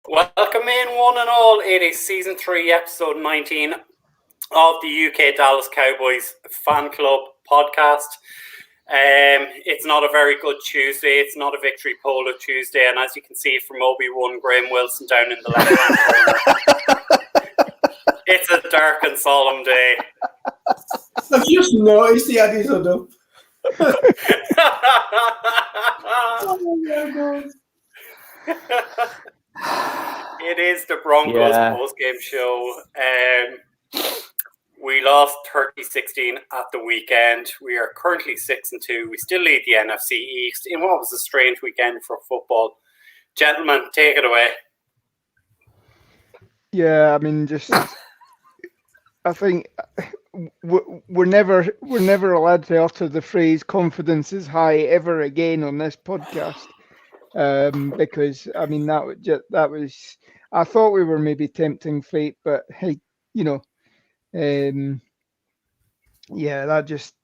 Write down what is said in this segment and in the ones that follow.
Welcome in, one and all. It is season 3, episode 19 of the UK Dallas Cowboys fan club podcast. It's not a very good Tuesday. It's not a victory polo Tuesday, and as you can see from Obi-Wan Graham Wilson down in the left-hand corner, it's a dark and solemn day. I've just noticed the Addies are up. Oh my God. It is the Broncos post-game show. We lost 30-16 at the weekend. We are currently 6-2. We still lead the NFC East in what was a strange weekend for football. Gentlemen, take it away. Yeah, I mean, I think we're never allowed to utter the phrase "confidence is high" ever again on this podcast. Because I mean that was I thought we were maybe tempting fate, but hey, that just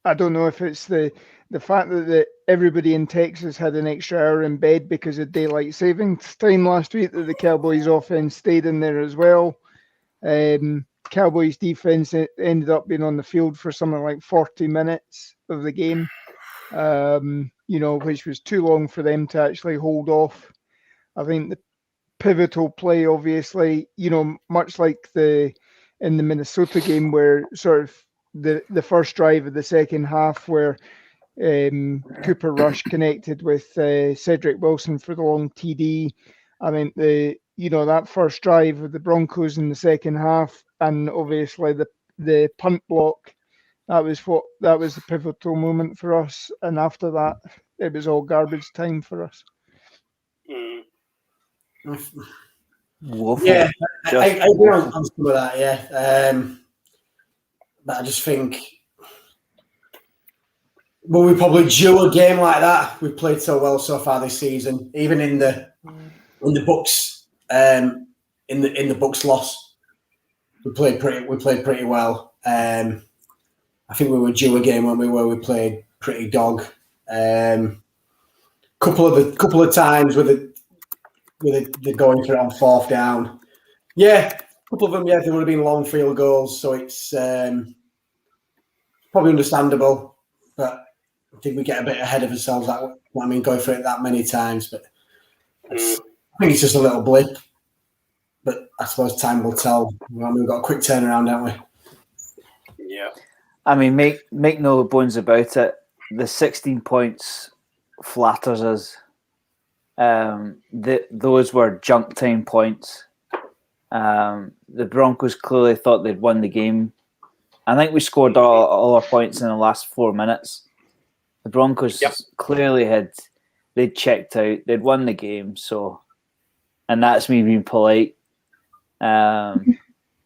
I don't know if it's the fact that everybody in Texas had an extra hour in bed because of daylight savings time last week that the Cowboys offense stayed in there as well. Cowboys defense ended up being on the field for something like 40 minutes of the game. Which was too long for them to actually hold off. I think the pivotal play, obviously, much like in the Minnesota game where sort of the first drive of the second half where Cooper Rush connected with Cedric Wilson for the long TD. I mean, that first drive of the Broncos in the second half, and obviously the punt block. That was the pivotal moment for us, and after that, it was all garbage time for us. Yeah, I agree on some of that. Yeah, but I just think, we probably due a game like that. We've played so well so far this season, even in the Bucks in the Bucks loss, we played pretty well. I think we were due a game where we played pretty dog. Couple of times with the going for it on fourth down. Yeah, a couple of them. Yeah, there would have been long field goals, so it's probably understandable. But I think we get a bit ahead of ourselves. Going for it that many times, but I think it's just a little blip. But I suppose time will tell. We've got a quick turnaround, haven't we? Yeah. I mean, make no bones about it. The 16 points flatters us. Those were junk time points. The Broncos clearly thought they'd won the game. I think we scored all our points in the last 4 minutes. The Broncos clearly they'd checked out. They'd won the game. And that's me being polite.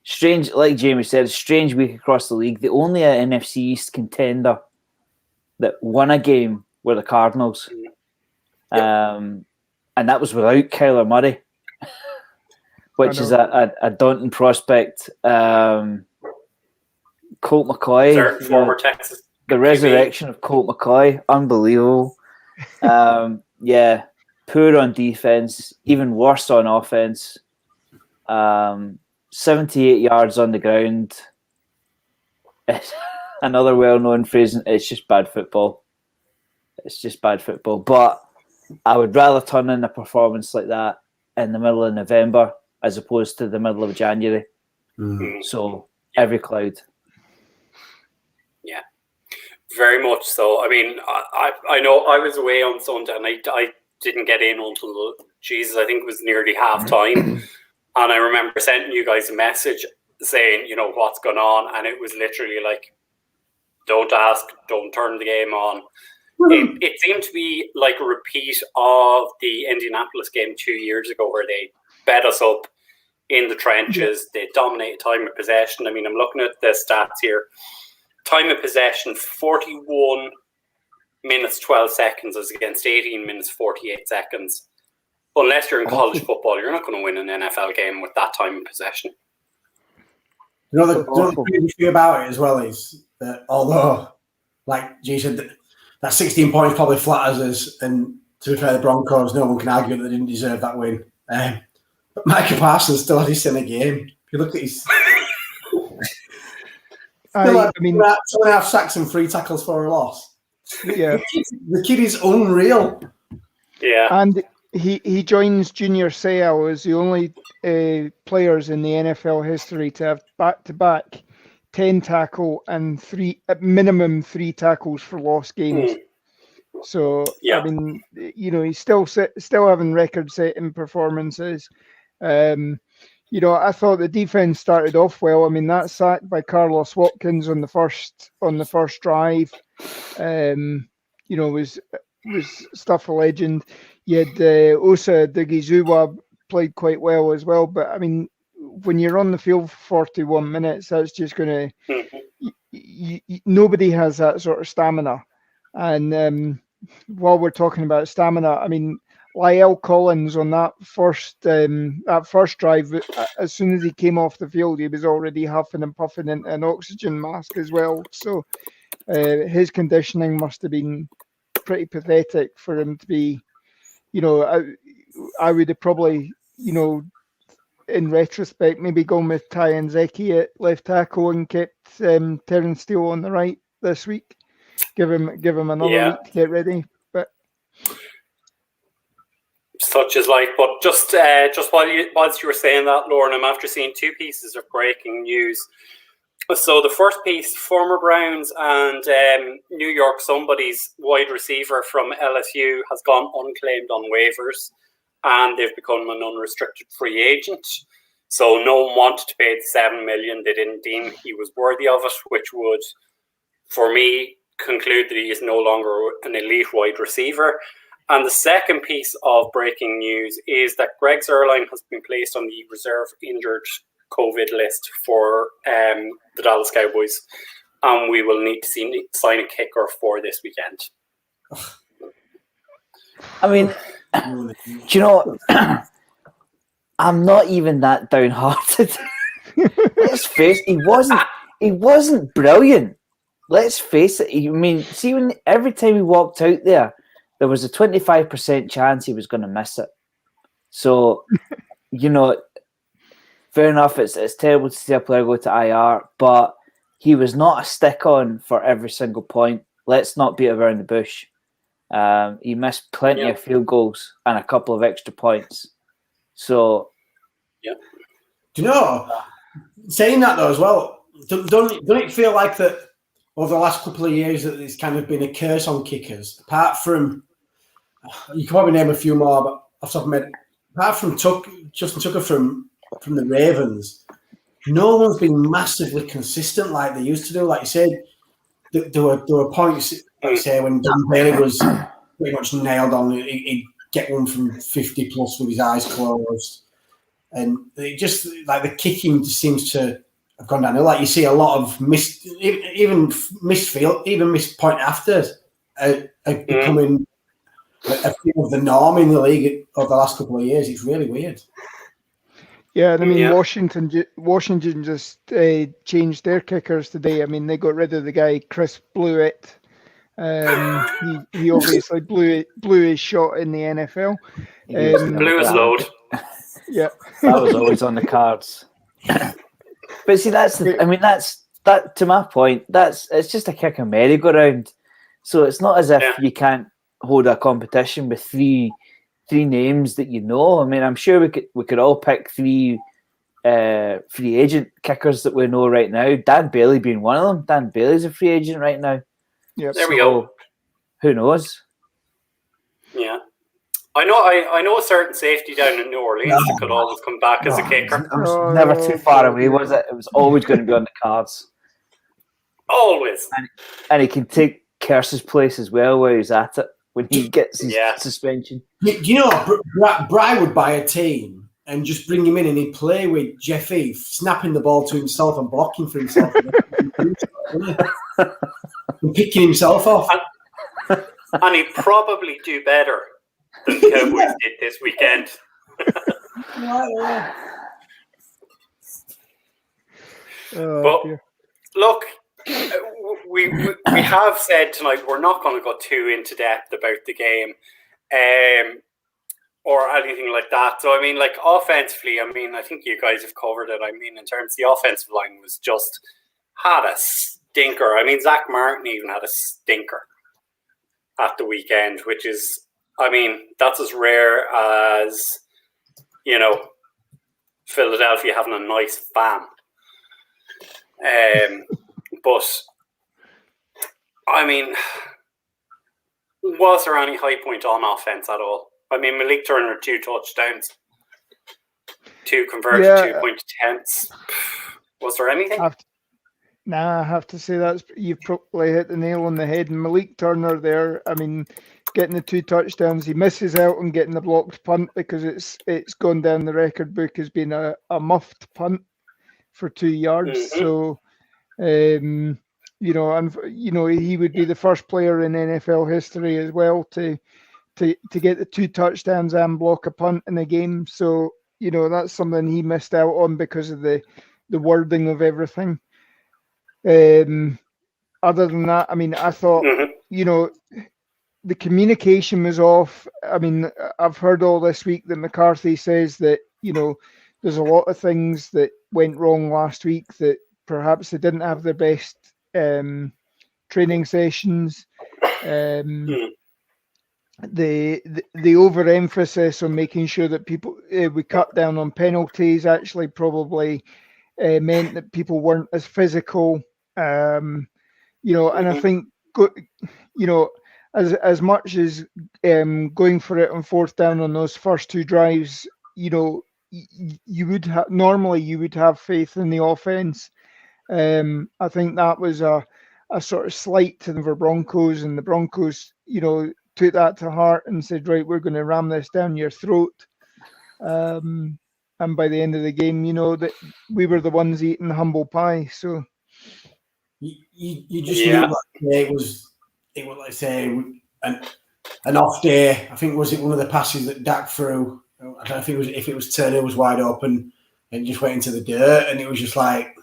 Strange, like Jamie said, strange week across the league. The only NFC East contender that won a game were the Cardinals. And that was without Kyler Murray, which is a daunting prospect. Colt McCoy, former Texas. The resurrection of Colt McCoy, unbelievable. Poor on defense, even worse on offense. 78 yards on the ground. It's another well-known phrase. It's just bad football. But I would rather turn in a performance like that in the middle of November as opposed to the middle of January. Mm-hmm. So every cloud. Yeah, very much so. I mean, I know I was away on Sunday and I didn't get in until, I think it was nearly half time. And I remember sending you guys a message saying, what's going on? And it was literally like, don't ask, don't turn the game on. It seemed to be like a repeat of the Indianapolis game 2 years ago where they bet us up in the trenches. They dominated time of possession. I mean, I'm looking at the stats here. Time of possession, 41 minutes, 12 seconds is against 18 minutes, 48 seconds. Unless you're in college football, you're not going to win an NFL game with that time of possession. The crazy thing about it as well is that although, like G said, that 16 points probably flatters us, and to be fair, the Broncos, no one can argue that they didn't deserve that win. But Micah Parsons still had his in a game. If you look at his... I mean, 2.5 sacks and 3 tackles for a loss. yeah. The kid is unreal. Yeah. And he joins Junior Seau as the only players in the NFL history to have back-to-back 10 tackle and at minimum 3 tackles for lost games. So I mean, he's still having record-setting performances. I thought the defense started off well. I mean, that sack by Carlos Watkins on the first drive, was stuff a legend. You had Osa Digizuwa played quite well as well. But I mean, when you're on the field for 41 minutes, that's just going to. Nobody has that sort of stamina. And while we're talking about stamina, I mean, Lyle Collins on that first drive, as soon as he came off the field, he was already huffing and puffing in an oxygen mask as well. So his conditioning must have been pretty pathetic for him to be, I would have probably, in retrospect, maybe gone with Ty Nzeki at left tackle and kept Terence Steele on the right this week. Give him another week to get ready. But such is life. But just whilst you were saying that, Lauren, I'm after seeing 2 pieces of breaking news. So the first piece, former Browns and New York somebody's wide receiver from LSU has gone unclaimed on waivers, and they've become an unrestricted free agent. So no one wanted to pay the $7 million. They didn't deem he was worthy of it, which would, for me, conclude that he is no longer an elite wide receiver. And the second piece of breaking news is that Greg Zuerlein has been placed on the reserve injured COVID list for the Dallas Cowboys, and we will need to sign a kicker for this weekend. I mean, do you know, I'm not even that downhearted. Let's face it, he wasn't brilliant. Let's face it. I mean, see, when every time he walked out there was a 25% chance he was going to miss it. So, fair enough, it's terrible to see a player go to IR, but he was not a stick-on for every single point. Let's not beat around the bush. He missed plenty of field goals and a couple of extra points. So, do you know, saying that though as well, don't it feel like that over the last couple of years that there's kind of been a curse on kickers? Apart from, you can probably name a few more, but off the top of my head, apart from Justin Tucker from the Ravens, no one's been massively consistent like they used to do. Like you said, there were points, like you say, when Dan Bailey was pretty much nailed on. He'd get one from 50 plus with his eyes closed, and it just like the kicking just seems to have gone down. Like you see a lot of missed point afters are becoming a few of the norm in the league over the last couple of years. It's really weird. Yeah, I mean, Washington just changed their kickers today. I mean, they got rid of the guy Chris Blewett. He obviously blew his shot in the NFL. Blew his load. Yeah, that was always on the cards. But see, that's to my point. It's just a kick and merry-go-round. So it's not as if you can't hold a competition with three names that you know. I mean, I'm sure we could all pick 3 free agent kickers that we know right now. Dan Bailey being one of them. Dan Bailey's a free agent right now. Yeah, there we go. Who knows? Yeah, I know a certain safety down in New Orleans that could always come back as a kicker. It was never too far away, was it? It was always going to be on the cards. Always. And he can take Kerse's place as well where he's at it when he gets his suspension. Do you know, Bry would buy a team and just bring him in and he'd play with Jeff Heath, snapping the ball to himself and blocking for himself. And picking himself off. And he'd probably do better than the Cowboys did this weekend. But look, we have said tonight we're not going to go too into depth about the game. or anything like that. So, I mean, like, offensively, I mean, I think you guys have covered it. I mean, in terms of the offensive line was just had a stinker. I mean, Zach Martin even had a stinker at the weekend, which is, I mean, that's as rare as, you know, Philadelphia having a nice fan. But, I mean, was there any high point on offense at all? I mean, Malik Turner, 2 touchdowns, 2 converted 2-point attempts. Was there anything? I have to say you've probably hit the nail on the head. And Malik Turner there, I mean, getting the 2 touchdowns, he misses out on getting the blocked punt because it's gone down the record book as being a muffed punt for 2 yards. Mm-hmm. So, he would be the first player in NFL history as well to get the 2 touchdowns and block a punt in a game. So, that's something he missed out on because of the wording of everything. Other than that, I mean, I thought, the communication was off. I mean, I've heard all this week that McCarthy says that, there's a lot of things that went wrong last week, that perhaps they didn't have their best training sessions. The overemphasis on making sure that people we cut down on penalties actually probably meant that people weren't as physical. And I think as much as going for it on 4th down on those first 2 drives, you would normally you would have faith in the offense. I think that was a sort of slight to the Broncos, and the Broncos, took that to heart and said, right, we're going to ram this down your throat. And by the end of the game, that we were the ones eating humble pie. So you just knew it was like I say an off day. I think was it one of the passes that Dak threw. I don't know if it was Turner was wide open and just went into the dirt, and it was just like,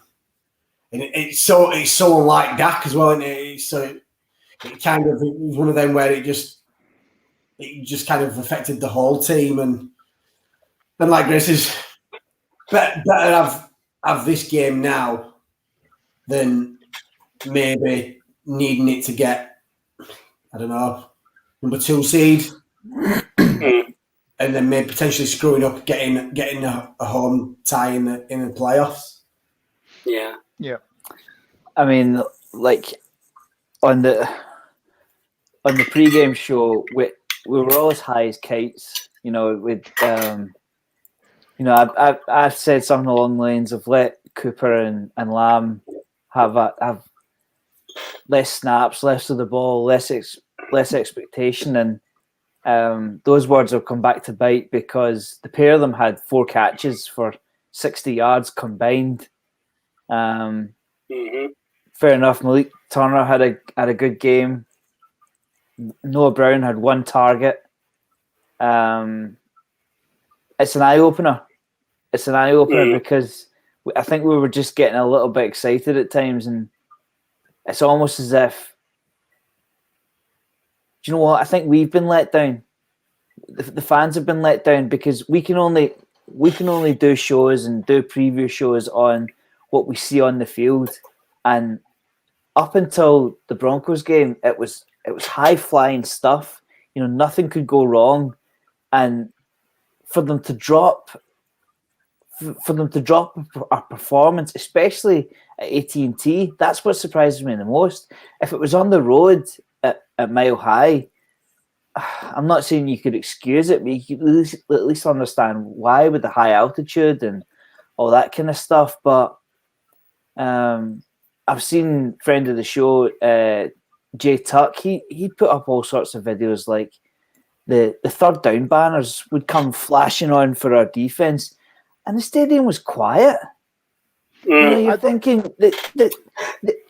and it's so unlike Dak as well, and it was one of them where it just kind of affected the whole team, and like Grace is better have this game now than maybe needing it to get, I don't know, number 2 seed. And then maybe potentially screwing up getting a home tie in the playoffs. Yeah. I mean, like on the pre-game show, we were all as high as kites. I've said something along the lines of let Cooper and Lamb have less snaps, less of the ball, less expectation, and those words will come back to bite because the pair of them had 4 catches for 60 yards combined. Fair enough. Malik Turner had a good game. Noah Brown had 1 target. It's an eye opener. Because I think we were just getting a little bit excited at times, and it's almost as if, do you know what? I think we've been let down. The fans have been let down because we can only do shows and do preview shows on what we see on the field, and up until the Broncos game, it was high flying stuff. Nothing could go wrong, and for them to drop our performance, especially at AT&T, that's what surprises me the most. If it was on the road at Mile High, I'm not saying you could excuse it, but you could at least understand why with the high altitude and all that kind of stuff. But I've seen friend of the show, Jay Tuck, he put up all sorts of videos like the 3rd down banners would come flashing on for our defense, and the stadium was quiet. You're thinking that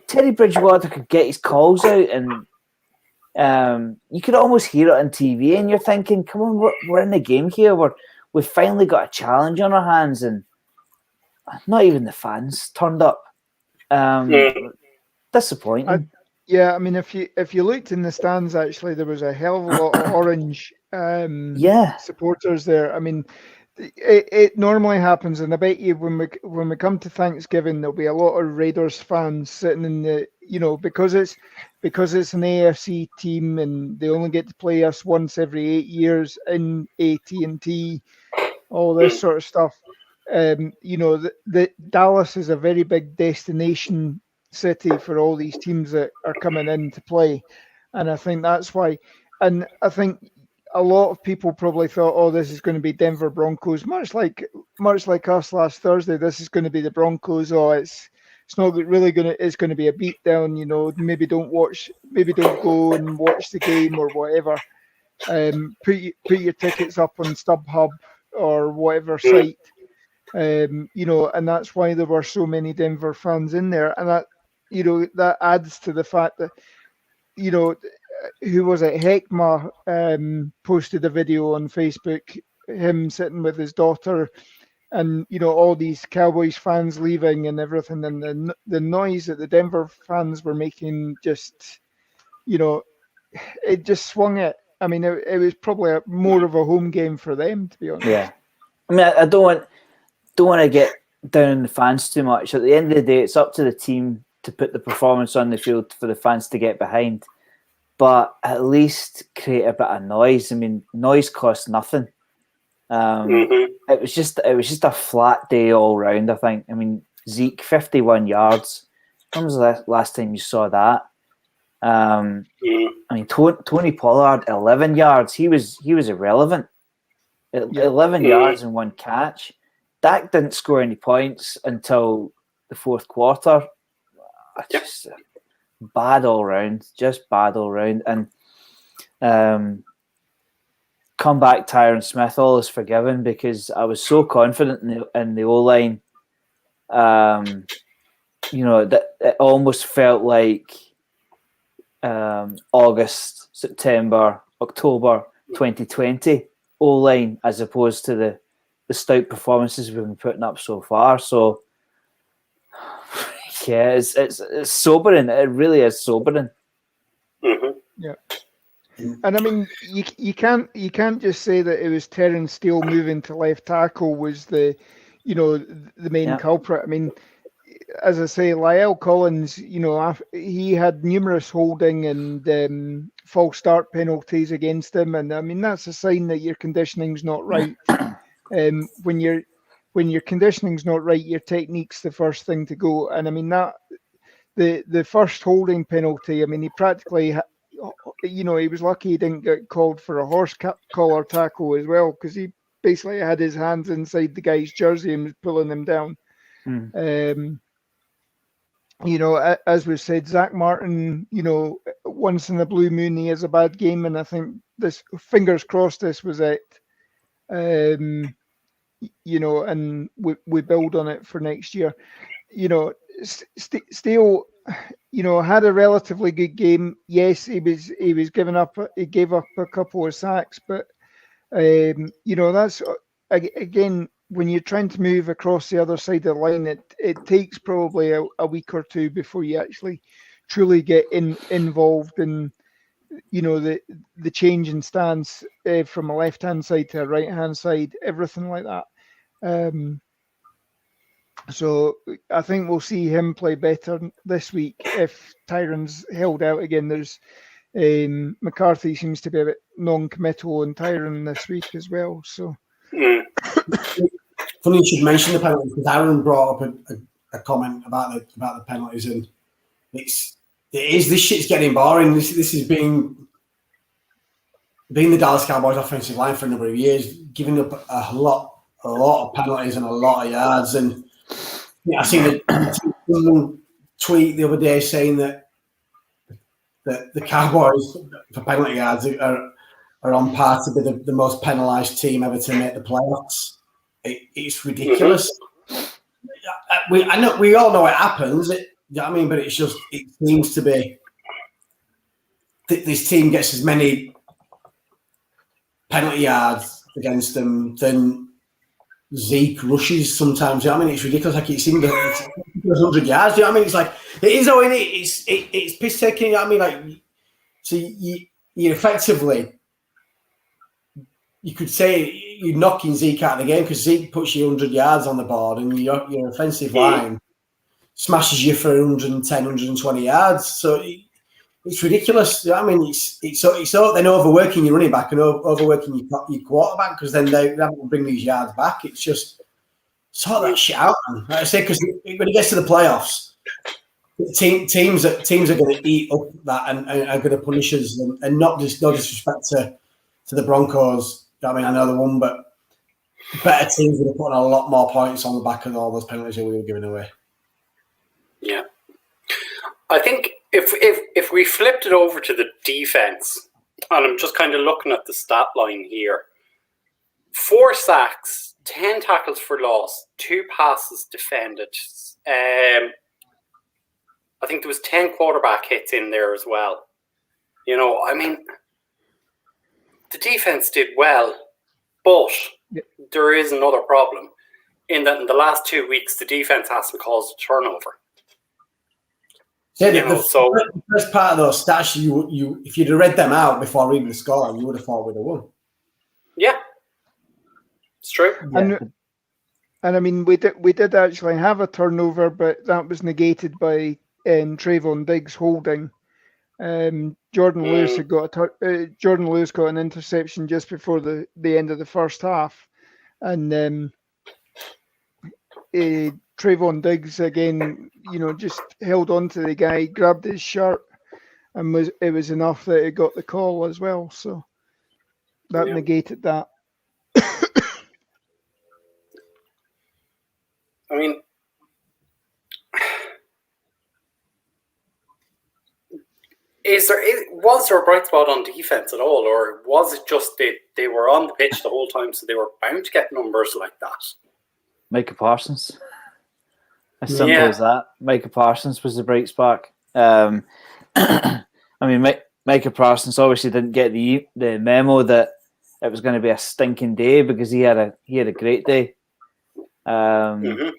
Teddy Bridgewater could get his calls out, and you could almost hear it on TV, and you're thinking, come on, we're in the game here. We've finally got a challenge on our hands, and not even the fans turned up. Disappointing. I mean, if you looked in the stands, actually, there was a hell of a lot of orange supporters there. I mean, it normally happens, and I bet you when we come to Thanksgiving, there'll be a lot of Raiders fans sitting in the, because it's an AFC team and they only get to play us once every 8 years in AT&T, all this sort of stuff. The Dallas is a very big destination city for all these teams that are coming in to play, and I think that's why. And I think a lot of people probably thought, "Oh, this is going to be Denver Broncos," much like us last Thursday. This is going to be the Broncos. Oh, it's not really going to. It's going to be a beatdown. Maybe don't go and watch the game or whatever. Put your tickets up on StubHub or whatever site. And that's why there were so many Denver fans in there, and that adds to the fact that who was it? Heckma posted a video on Facebook, him sitting with his daughter, and all these Cowboys fans leaving and everything, and the noise that the Denver fans were making just, it just swung it. I mean, it was probably more of a home game for them, to be honest. Yeah, I mean, I don't want to get down on the fans too much. At the end of the day, it's up to the team to put the performance on the field for the fans to get behind. But at least create a bit of noise. I mean, noise costs nothing. It was just a flat day all round, I think. I mean, Zeke, 51 yards. When was the last time you saw that? I mean, Tony Pollard, 11 yards. He was irrelevant. 11 yards and one catch. Dak didn't score any points until the fourth quarter. Just bad all round. And comeback Tyron Smith, all is forgiven because I was so confident in the O-line. That it almost felt like August, September, October 2020 O-line as opposed to the stout performances we've been putting up so far. So yeah, it's sobering. It really is sobering. Yeah. And I mean, you can't just say that it was Terrence Steele moving to left tackle was the main culprit. I mean, as I say, La'el Collins, he had numerous holding and false start penalties against him, and I mean that's a sign that your conditioning's not right. When your conditioning's not right, your technique's the first thing to go. And I mean that the first holding penalty. I mean, he practically, he was lucky he didn't get called for a horse collar tackle as well, because he basically had his hands inside the guy's jersey and was pulling him down. As we said, Zach Martin, once in a blue moon, he has a bad game, and I think fingers crossed this was it. And we build on it for next year. Steele, had a relatively good game. Yes, he gave up a couple of sacks, but that's again, when you're trying to move across the other side of the line, it takes probably a week or two before you actually truly get involved in the change in stance from a left hand side to a right hand side, everything like that. So I think we'll see him play better this week if Tyron's held out again. There's McCarthy seems to be a bit non-committal on Tyron this week as well. So funny you should mention the penalties, because Aaron brought up a comment about the penalties, and this shit's getting boring. This is being the Dallas Cowboys offensive line for a number of years, giving up a lot of penalties and a lot of yards. And I seen someone tweet the other day saying that the Cowboys for penalty yards are on par to be the most penalised team ever to make the playoffs. It's ridiculous. I know we all know it happens. You know what I mean? But it seems to be this team gets as many penalty yards against them than Zeke rushes sometimes. You know what I mean? It's ridiculous. Like it's 100 yards. You know what I mean? It's like it is. Oh, it's piss taking. You know what I mean? Like so you effectively you could say you're knocking Zeke out of the game because Zeke puts you 100 yards on the board and your offensive line smashes you for 110, 120 yards. So it's ridiculous. I mean, it's then overworking your running back and overworking your quarterback because then they haven't to bring these yards back. It's just sort that shit out, man. Like I say, because when it gets to the playoffs, teams are going to eat up that and are going to punish us, and no disrespect to the Broncos. I mean, I know the one, but better teams would have put a lot more points on the back of all those penalties that we were giving away. Yeah, I think if we flipped it over to the defense, and I'm just kind of looking at the stat line here: 4 sacks, 10 tackles for loss, 2 passes defended. I think there was 10 quarterback hits in there as well. You know, I mean, the defense did well, but there is another problem in that in the last 2 weeks, the defense hasn't caused a turnover. Yeah, the first part of those stats, you if you'd have read them out before reading the score, you would have thought we'd have won. Yeah, it's true. Yeah. And I mean, we did actually have a turnover, but that was negated by Trayvon Diggs holding. Jordan Lewis Jordan Lewis got an interception just before the end of the first half, and Trayvon Diggs again, just held on to the guy, grabbed his shirt, and it was enough that it got the call as well. So that negated that. I mean, was there a bright spot on defense at all, or was it just they were on the pitch the whole time, so they were bound to get numbers like that? Micah Parsons. As simple as that. Micah Parsons was the bright spark. I mean, Micah Parsons obviously didn't get the memo that it was going to be a stinking day because he had a great day. The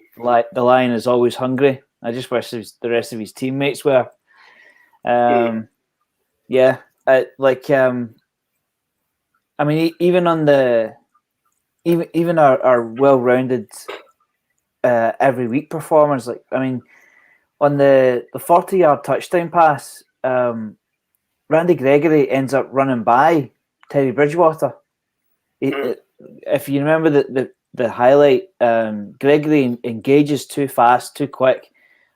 Lion is always hungry. I just wish the rest of his teammates were. I mean, even on even our well-rounded every week performance, on the 40-yard touchdown pass, Randy Gregory ends up running by Teddy Bridgewater. If you remember the highlight, Gregory engages too fast, too quick,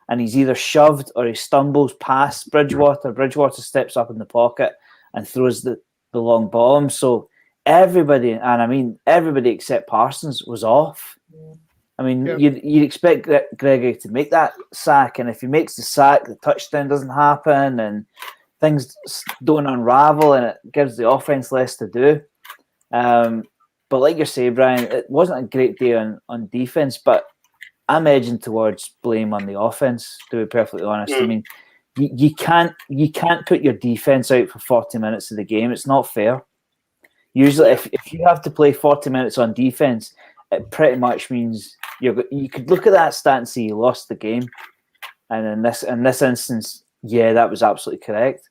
and he's either shoved or he stumbles past Bridgewater. Bridgewater steps up in the pocket and throws the long bomb. So everybody except Parsons was off. I mean, you'd expect Gregory to make that sack, and if he makes the sack, the touchdown doesn't happen, and things don't unravel, and it gives the offense less to do. But like you say, Brian, it wasn't a great day on defense, but I'm edging towards blame on the offense, to be perfectly honest. I mean, you can't put your defense out for 40 minutes of the game. It's not fair. Usually, if you have to play 40 minutes on defense, it pretty much means you could look at that stat and see you lost the game. And in this instance, that was absolutely correct.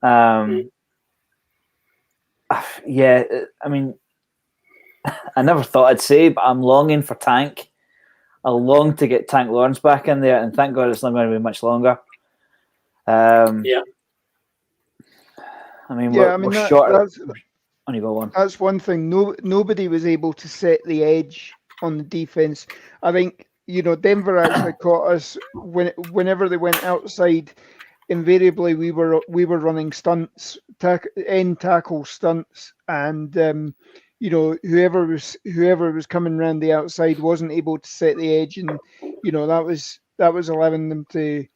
I mean, I never thought I'd say, but I'm longing for Tank. I long to get Tank Lawrence back in there, and thank God it's not going to be much longer. I mean, we're short. Only go on. That's one thing. Nobody was able to set the edge on the defense. I think Denver actually caught us whenever they went outside. Invariably, we were running stunts, end tackle stunts, and whoever was coming around the outside wasn't able to set the edge, and that was allowing them to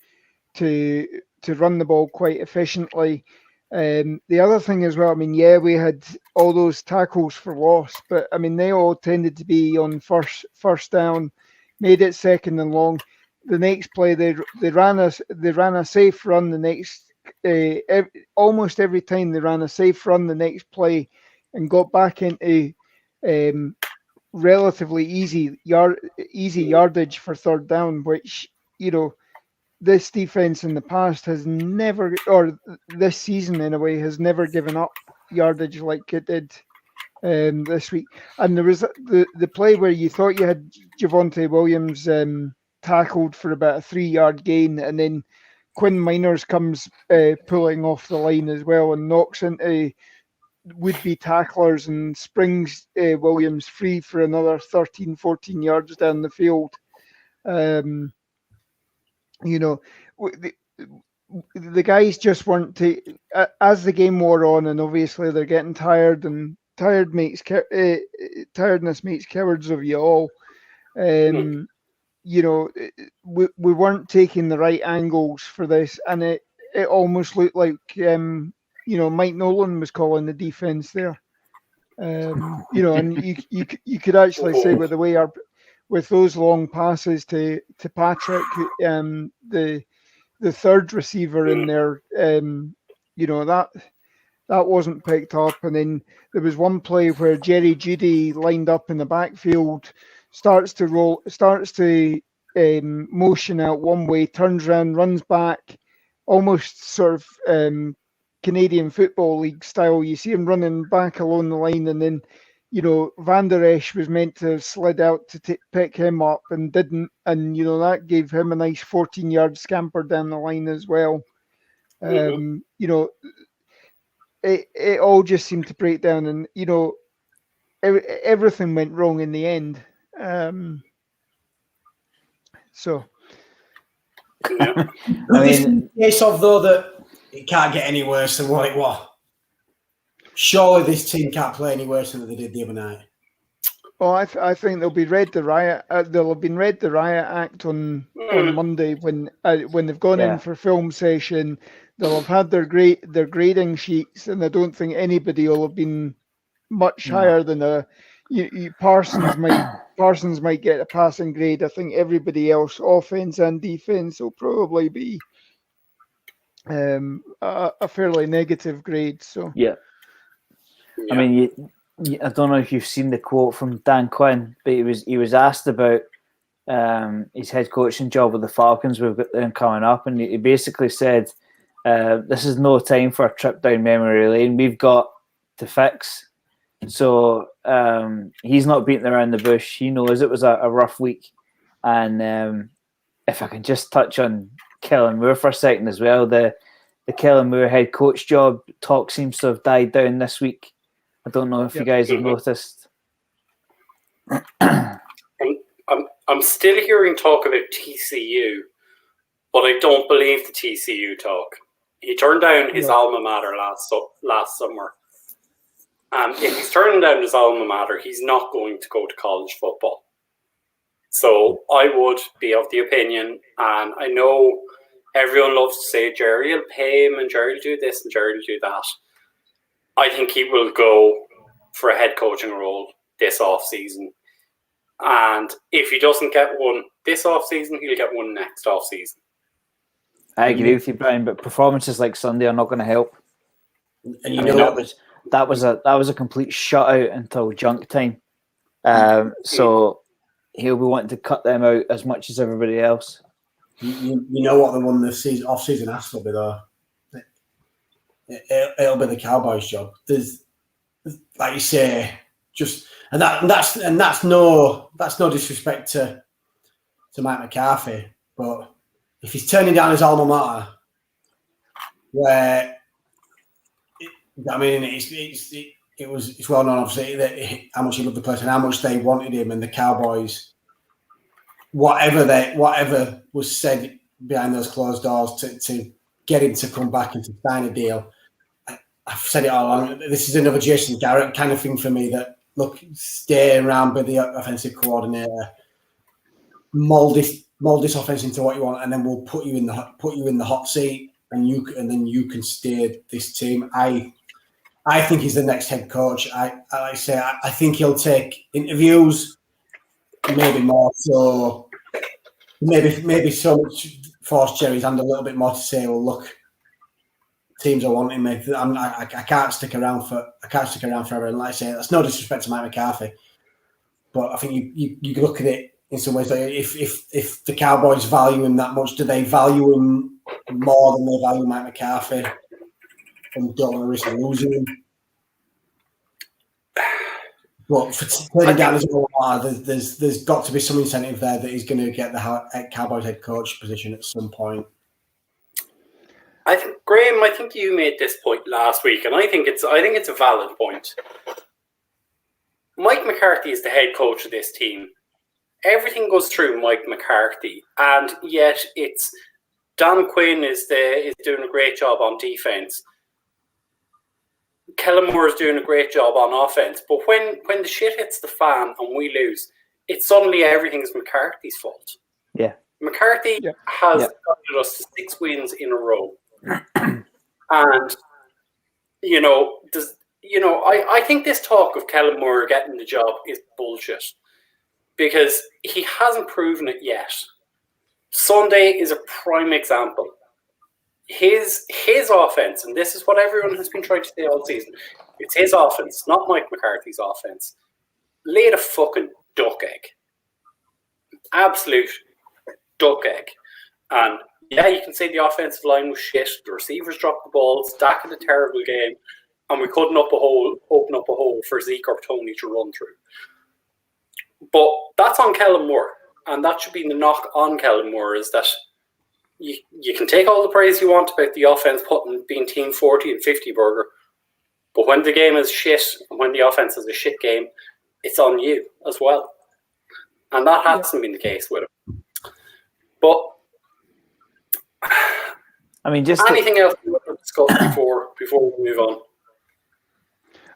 run the ball quite efficiently. The other thing as well, I mean, we had all those tackles for loss, but I mean they all tended to be on first down, made it second and long. The next play they ran a safe run. The next almost every time they ran a safe run the next play, and got back into relatively easy yardage for third down, which this defense in the past has never, or this season in a way, has never given up yardage like it did this week. And there was the play where you thought you had Javonte Williams tackled for about a 3-yard gain, and then Quinn Miners comes pulling off the line as well and knocks into would-be tacklers and springs Williams free for another 13, 14 yards down the field. The guys just weren't as the game wore on, and obviously they're getting tired, and tiredness makes cowards of you all. We weren't taking the right angles for this, and it almost looked like Mike Nolan was calling the defense there. And you could actually say with the way with those long passes to Patrick, the third receiver in there, that wasn't picked up. And then there was one play where Jerry Jeudy lined up in the backfield, starts to motion out one way, turns around, runs back, almost sort of Canadian Football League style. You see him running back along the line, and then Van Der Esch was meant to have slid out to pick him up and didn't, and that gave him a nice 14-yard scamper down the line as well. It all just seemed to break down, and everything went wrong in the end. So, I mean, case of though that it can't get any worse than what it was. Surely this team can't play any worse than they did the other night. Well, I think they'll be read the riot. They'll have been read the riot act on Monday when they've gone in for film session. They'll have had their grading sheets, and I don't think anybody will have been much higher than Parsons might get a passing grade. I think everybody else, offense and defense, will probably be a fairly negative grade. So I mean, I don't know if you've seen the quote from Dan Quinn, but he was asked about his head coaching job with the Falcons. We've got them coming up, and he basically said, "This is no time for a trip down memory lane. We've got to fix." So he's not beating around the bush. He knows it was a rough week. And if I can just touch on Kellen Moore for a second as well, the Kellen Moore head coach job talk seems to have died down this week. I don't know if you guys have noticed. I'm still hearing talk about TCU, but I don't believe the TCU talk. He turned down his alma mater last summer. If he's turning down his alma mater, he's not going to go to college football. So I would be of the opinion, and I know everyone loves to say Jerry will pay him and Jerry will do this and Jerry will do that. I think he will go for a head coaching role this off-season. And if he doesn't get one this off-season, he'll get one next off-season. I agree with you, Brian, but performances like Sunday are not going to help. And that was a complete shutout until junk time. So he'll be wanting to cut them out as much as everybody else. You know what the one this season off-season has to be though. It'll be the Cowboys' job. There's, like you say, that's no disrespect to Mike McCarthy, but if he's turning down his alma mater, where it's well known obviously that how much he loved the place and how much they wanted him, and the Cowboys, whatever was said behind those closed doors to get him to come back and to sign a deal. I've said it all along. This is another Jason Garrett kind of thing for me. That look, stay around with the offensive coordinator, mold this offense into what you want, and then we'll put you in the hot seat, and then you can steer this team. I think he's the next head coach. I think he'll take interviews, maybe more so, maybe so much force Jerry's hand a little bit more to say, well, look, teams are wanting me. I can't stick around forever. And like I say, that's no disrespect to Mike McCarthy, but I think you can look at it in some ways. Like if the Cowboys value him that much, do they value him more than they value Mike McCarthy and don't want to risk losing him? Well, for turning down as well, there's got to be some incentive there that he's going to get the Cowboys head coach position at some point. I think, Graham, you made this point last week, and I think it's a valid point. Mike McCarthy is the head coach of this team. Everything goes through Mike McCarthy, and yet it's Dan Quinn is doing a great job on defense. Kellen Moore is doing a great job on offense, but when the shit hits the fan and we lose, it's suddenly everything's McCarthy's fault. Yeah, McCarthy has gotten us to 6 wins in a row, and I think this talk of Kellen Moore getting the job is bullshit because he hasn't proven it yet. Sunday is a prime example. His offense, and this is what everyone has been trying to say all season, it's his offense, not Mike McCarthy's offense, laid a fucking duck egg. Absolute duck egg. And yeah, you can say the offensive line was shit, the receivers dropped the balls, Dak had a terrible game, and we couldn't open up a hole for Zeke or Tony to run through. But that's on Kellen Moore, and that should be the knock on Kellen Moore, is that you can take all the praise you want about the offense being team 40 and 50 burger, but when the game is shit and when the offense is a shit game, it's on you as well. And that hasn't been the case with him. But I mean, just anything else you want to discuss before we move on?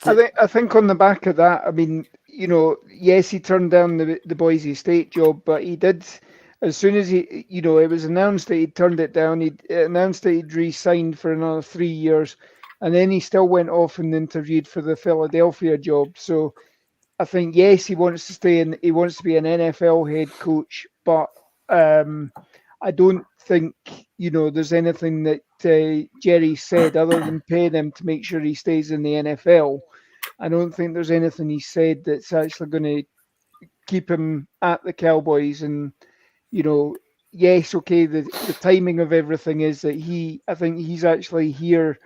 I think on the back of that, I mean, yes, he turned down the Boise State job, but he did. As soon as it was announced that he'd turned it down, he announced that he'd re-signed for another 3 years, and then he still went off and interviewed for the Philadelphia job. So I think, yes, he wants to stay in. He wants to be an NFL head coach, but I don't think there's anything that Jerry said other than paying him to make sure he stays in the NFL. I don't think there's anything he said that's actually going to keep him at the Cowboys. And yes, okay, the timing of everything is that I think he's actually here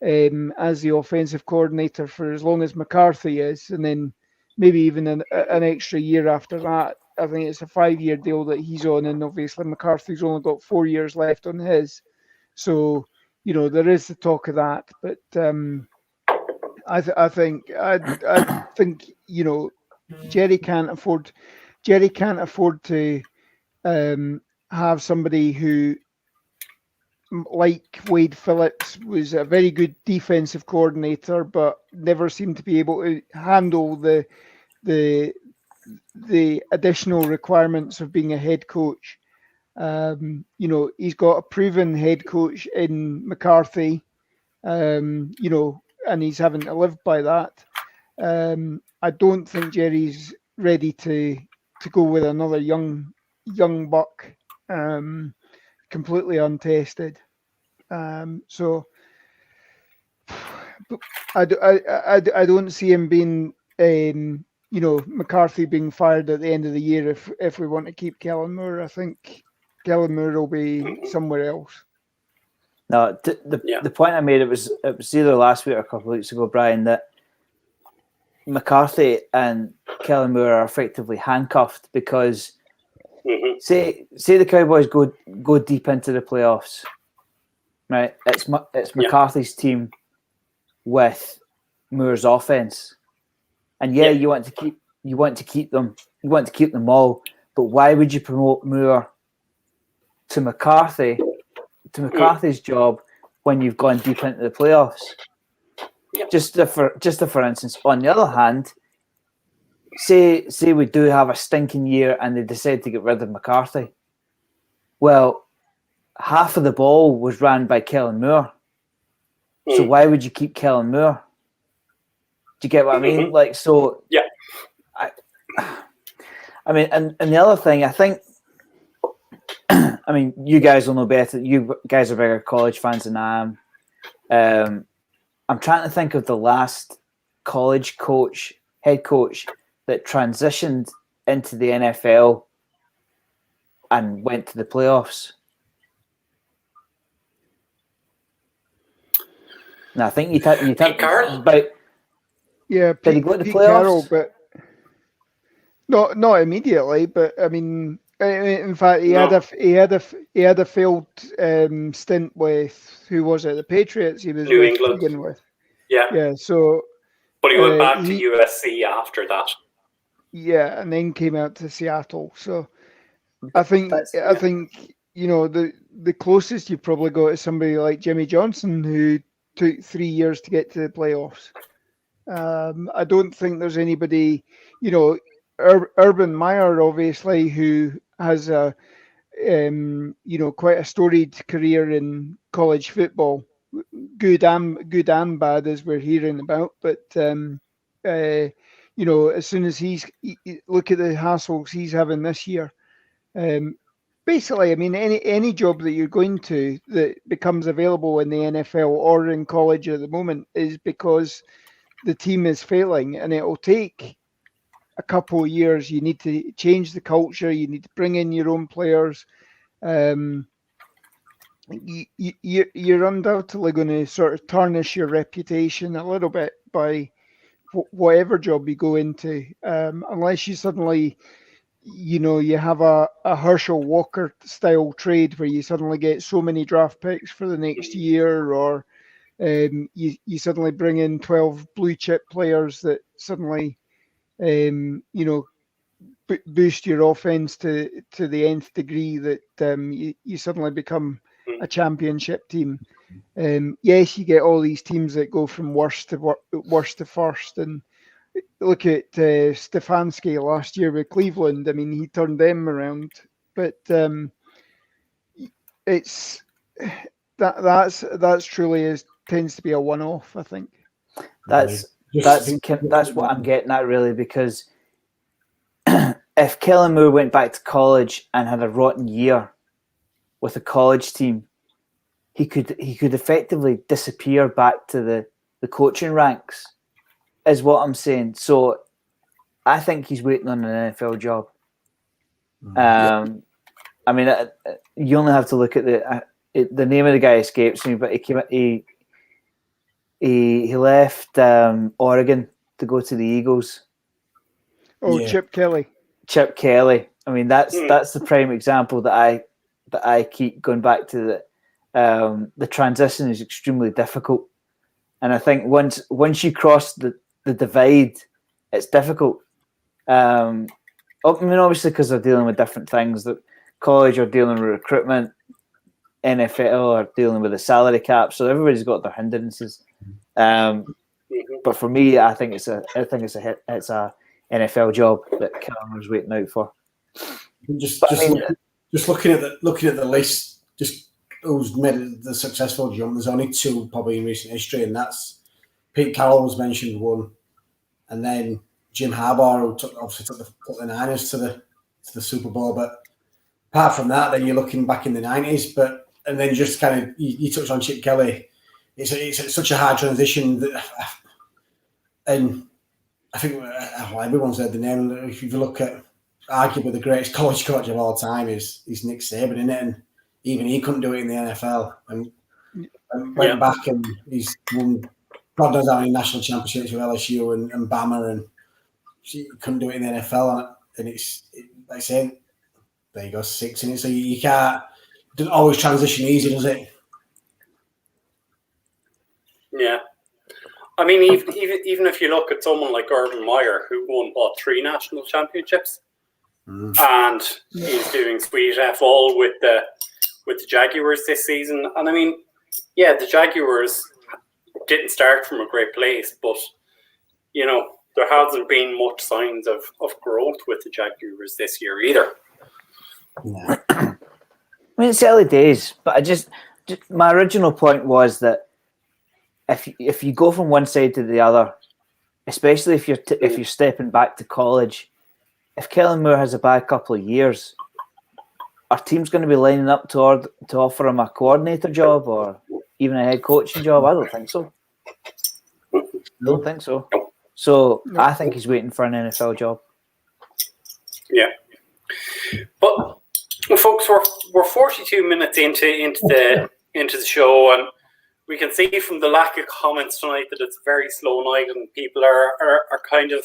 as the offensive coordinator for as long as McCarthy is, and then maybe even an extra year after that. I think it's a 5-year deal that he's on, and obviously McCarthy's only got 4 years left on his. So, there is the talk of that. But I think Jerry can't afford to have somebody who, like Wade Phillips, was a very good defensive coordinator, but never seemed to be able to handle the additional requirements of being a head coach. He's got a proven head coach in McCarthy, and he's having to live by that. I don't think Jerry's ready to go with another young buck, completely untested. So I don't see him being, McCarthy being fired at the end of the year if we want to keep Kellen Moore. I think Kellen Moore will be somewhere else. No, the point I made, it was either last week or a couple of weeks ago, Brian, that McCarthy and Kellen Moore are effectively handcuffed because say the Cowboys go deep into the playoffs, right? It's McCarthy's team with Moore's offense, and you want to keep them all, but why would you promote Moore to McCarthy's job when you've gone deep into the playoffs? Just for instance, on the other hand, say we do have a stinking year and they decide to get rid of McCarthy. Well, half of the ball was ran by Kellen Moore. So why would you keep Kellen Moore? Do you get what I mean? Like, so yeah. I mean, and the other thing, I think, I mean, you guys will know better. You guys are bigger college fans than I am. I'm trying to think of the last college head coach that transitioned into the NFL and went to the playoffs. And I think you Pete Carroll? about. Yeah, did he go to the Pete playoffs? Carroll, but Not immediately, but I mean, in fact, he had a failed stint with, who was it? The Patriots. He was New with England. to begin with. Yeah. Yeah. So. But he went back to USC after that. Yeah, and then came out to Seattle. So I think the closest you probably got is somebody like Jimmy Johnson, who took 3 years to get to the playoffs. I don't think there's anybody, Urban Meyer, obviously, who has a quite a storied career in college football, good and bad, as we're hearing about. But as soon as look at the hassles he's having this year. Basically, I mean, any job that you're going to that becomes available in the NFL or in college at the moment is because the team is failing, and it will take a couple of years. You need to change the culture. You need to bring in your own players. You're undoubtedly going to sort of tarnish your reputation a little bit by whatever job you go into, unless you suddenly, you have a Herschel Walker style trade where you suddenly get so many draft picks for the next year, or you suddenly bring in 12 blue chip players that suddenly, boost your offense to the nth degree, that you suddenly become a championship team. Yes, you get all these teams that go from worst to first, and look at Stefanski last year with Cleveland. I mean, he turned them around, but it's that's truly tends to be a one-off, I think. That's what I'm getting at, really, because if Kellen Moore went back to college and had a rotten year with a college team, he could effectively disappear back to the coaching ranks, is what I'm saying. So I think he's waiting on an NFL job. I mean, you only have to look at the name of the guy escapes me, but he left Oregon to go to the Eagles. Oh, yeah. Chip Kelly. I mean, that's the prime example that I keep going back to. The transition is extremely difficult, and I think once you cross the divide, it's difficult. I mean, obviously, because they're dealing with different things. That college are dealing with recruitment, NFL are dealing with the salary cap, so everybody's got their hindrances. But for me, I think it's a NFL job that Callum was waiting out for. Just looking at the list, just who's made the successful jump. There's only two probably in recent history, and that's Pete Carroll was mentioned one, and then Jim Harbaugh, who obviously took the Niners to the Super Bowl. But apart from that, then you're looking back in the 90s. And then just kind of you touched on Chip Kelly. It's such a hard transition and I think everyone's heard the name. If you look at arguably the greatest college coach of all time is Nick Saban, isn't it? And even he couldn't do it in the NFL, and went back and he's won God knows how many national championships with LSU and Bama, and he couldn't do it in the NFL. And like I say, there you go, 6 in it. So you can't. It doesn't always transition easy, does it? Yeah. I mean, even if you look at someone like Urban Meyer, who won 3 national championships, and he's doing sweet F all with the Jaguars this season. And I mean, yeah, the Jaguars didn't start from a great place, but there hasn't been much signs of growth with the Jaguars this year either. Yeah. I mean, it's early days, but just my original point was that if you go from one side to the other, especially if you're stepping back to college, if Kellen Moore has a bad couple of years, our team's going to be lining up to offer him a coordinator job or even a head coaching job. I don't think so. Don't think so. So I think he's waiting for an NFL job. Yeah, but folks, we're 42 minutes into the show, and we can see from the lack of comments tonight that it's a very slow night, and people are kind of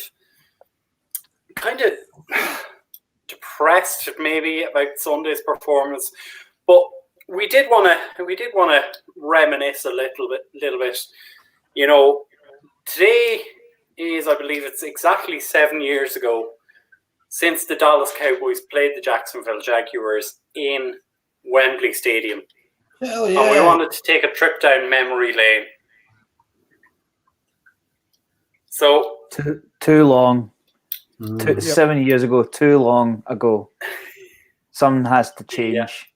kind of depressed maybe about Sunday's performance, but we did want to reminisce a little bit. You know, today is, I believe, it's exactly 7 years ago since the Dallas Cowboys played the Jacksonville Jaguars in Wembley Stadium. Hell yeah. And we wanted to take a trip down memory lane. So too long. 7 years ago, too long ago. Something has to change.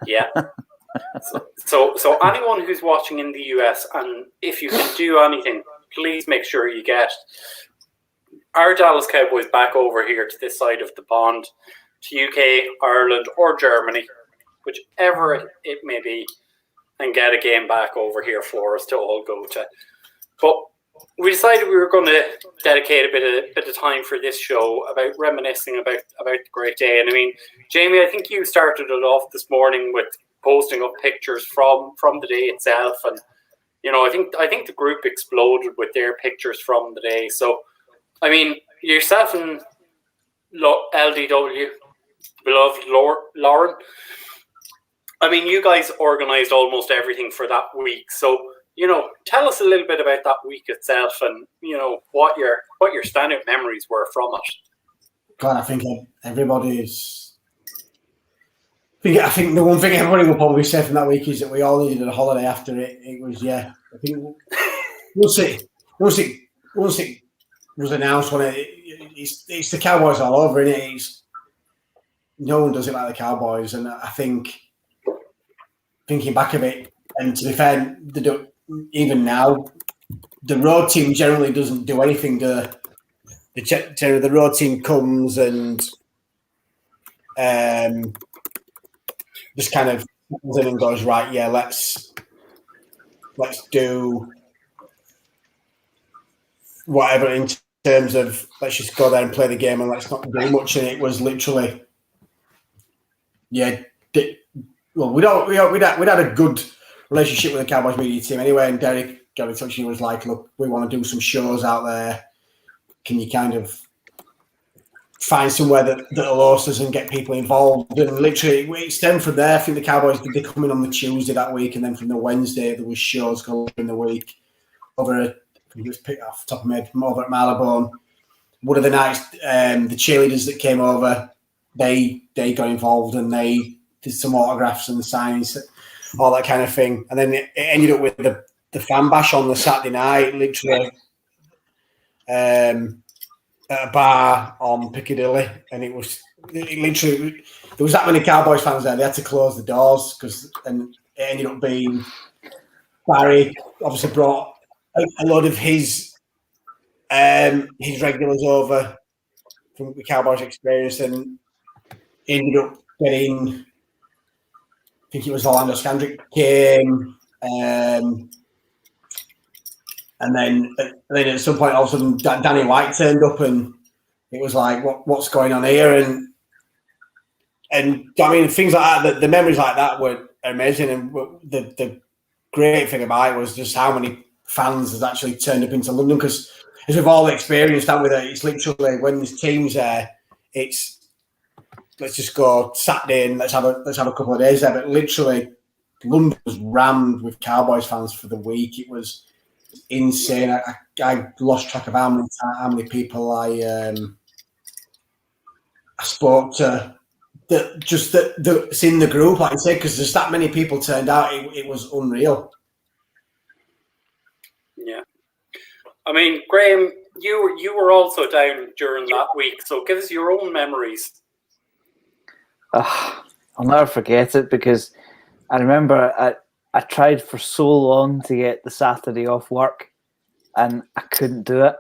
Yeah. So anyone who's watching in the US, and if you can do anything, please make sure you get our Dallas Cowboys back over here to this side of the pond, to UK, Ireland, or Germany, whichever it may be, and get a game back over here for us to all go to. But we decided we were going to dedicate a bit of time for this show about reminiscing about the great day. And I mean, Jamie, I think you started it off this morning with posting up pictures from the day itself, and you know, I think the group exploded with their pictures from the day. So, I mean, yourself and LDW, beloved Lauren, I mean, you guys organised almost everything for that week. So, you know, tell us a little bit about that week itself, and you know what your standout memories were from it. God, I think everybody's. I think the one thing everybody will probably say from that week is that we all needed a holiday after it. It was, I think once it was announced when it's the Cowboys all over, and it's no one does it like the Cowboys. And I think thinking back of it, and to be fair, even now, the road team generally doesn't do anything. The road team comes and just kind of comes in and goes, right, yeah, let's do whatever in terms of let's just go there and play the game and let's not do much. And it was literally, we'd had a good relationship with the Cowboys media team anyway, and Derek got in touch and he was like, look, we want to do some shows out there. Can you kind of find somewhere that'll host us and get people involved? And literally, it stemmed from there. I think the Cowboys did come in on the Tuesday that week, and then from the Wednesday, there was shows going in the week over I think it was picked off the top of my head, from over at Marylebone. One of the nights, the cheerleaders that came over, they got involved and they did some autographs and signs, all that kind of thing. And then it ended up with the fan bash on the Saturday night, literally at a bar on Piccadilly. And it literally, there was that many Cowboys fans there, they had to close the doors and it ended up being Barry obviously brought a lot of his regulars over from the Cowboys experience, and ended up getting, I think it was Orlando Scandrick came, and then at some point all of a sudden Danny White turned up, and it was like, what's going on here? And I mean, things like that, the memories like that were amazing, and the great thing about it was just how many fans has actually turned up into London, because as we've all experienced that with it, it's literally when there's teams there, it's let's just go Saturday and let's have a couple of days there. But literally, London was rammed with Cowboys fans for the week. It was insane. I lost track of how many people I spoke to. That's in the group, like I said, because there's that many people turned out. It was unreal. Yeah, I mean, Graham, you were also down during that week, so give us your own memories. I'll never forget it, because I remember I tried for so long to get the Saturday off work and I couldn't do it.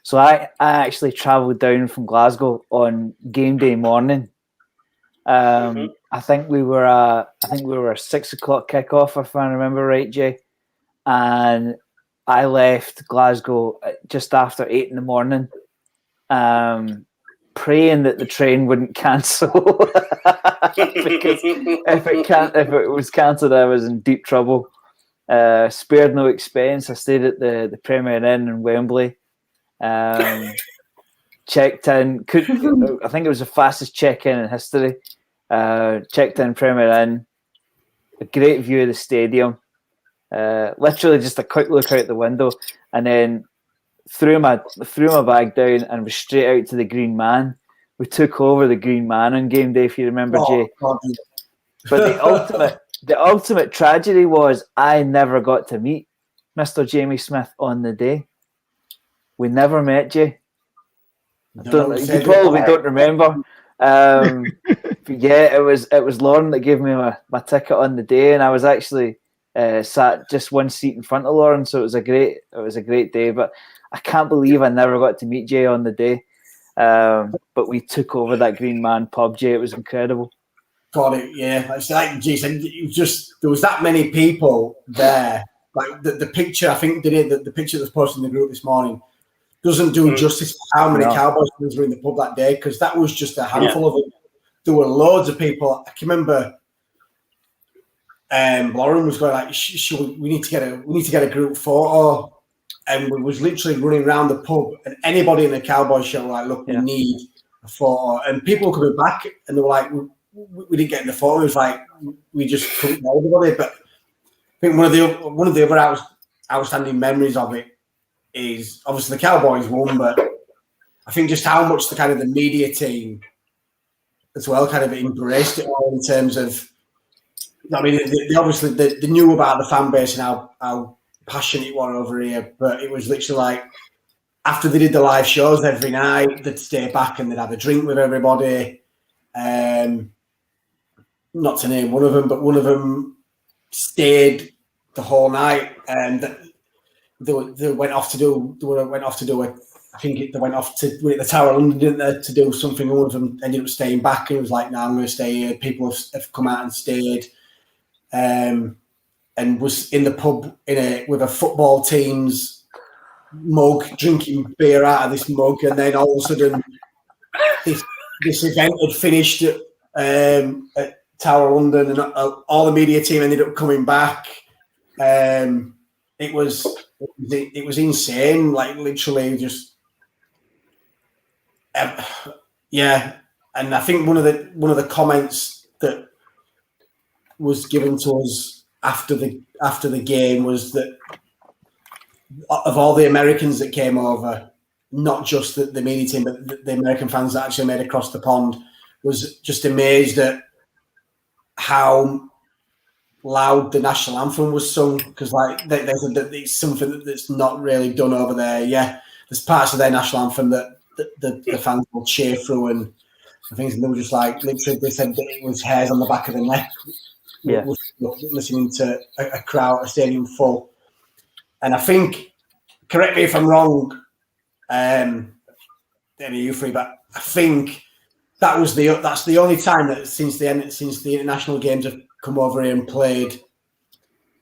So I actually travelled down from Glasgow on game day morning. I think we were a 6 o'clock kickoff, if I remember right, Jay. And I left Glasgow just after 8 in the morning, praying that the train wouldn't cancel. Because if it was cancelled, I was in deep trouble. Spared no expense. I stayed at the Premier Inn in Wembley. checked in. I think it was the fastest check-in in history. Checked in Premier Inn. A great view of the stadium. Literally just a quick look out the window, and then threw my bag down and was straight out to the Green Man. We took over the Green Man on game day, if you remember, Jay. God. But the ultimate tragedy was I never got to meet Mr. Jamie Smith on the day. We never met, Jay. You probably don't remember. But yeah, it was Lauren that gave me my ticket on the day, and I was actually sat just one seat in front of Lauren, so it was a great day. But I can't believe I never got to meet Jay on the day. But we took over that Green Man pub, Jay. It was incredible. Got it, yeah. It's like Jason, there was that many people there. Like the picture, I think the picture that's posted in the group this morning doesn't do justice to how many Cowboys fans were in the pub that day, because that was just a handful of them. There were loads of people. I can remember Lauren was going like, we need to get a group photo, and we was literally running around the pub, and anybody in the Cowboys shirt were like, look, we need a photo, and people were coming back, and they were like, we didn't get in the photo. It was like we just couldn't know everybody. But I think one of the other outstanding memories of it is obviously the Cowboys won, but I think just how much the media team as well kind of embraced it all in terms of, I mean, they knew about the fan base and how passionate it was over here, but it was literally like after they did the live shows every night, they'd stay back and they'd have a drink with everybody. Not to name one of them, but one of them stayed the whole night, and they went off to do it. I think they went off to the Tower of London, didn't they, to do something. One of them ended up staying back, and it was like, "No, I'm going to stay here." People have come out and stayed, and was in the pub with a football team's mug, drinking beer out of this mug, and then all of a sudden, this event had finished at Tower of London, and all the media team ended up coming back. It was insane, like literally just yeah. And I think one of the comments that was given to us after the game was that of all the Americans that came over, not just the media team, but the American fans that actually made across the pond, was just amazed at how loud the national anthem was sung, because like they said that it's something that's not really done over there. Yeah, there's parts of their national anthem that the fans will cheer through and things, and they were just like literally they said that it was hairs on the back of the neck. Yeah, listening to a crowd, a stadium full, and I think, correct me if I'm wrong, any of you three, but I think that's the only time that since the international games have come over here and played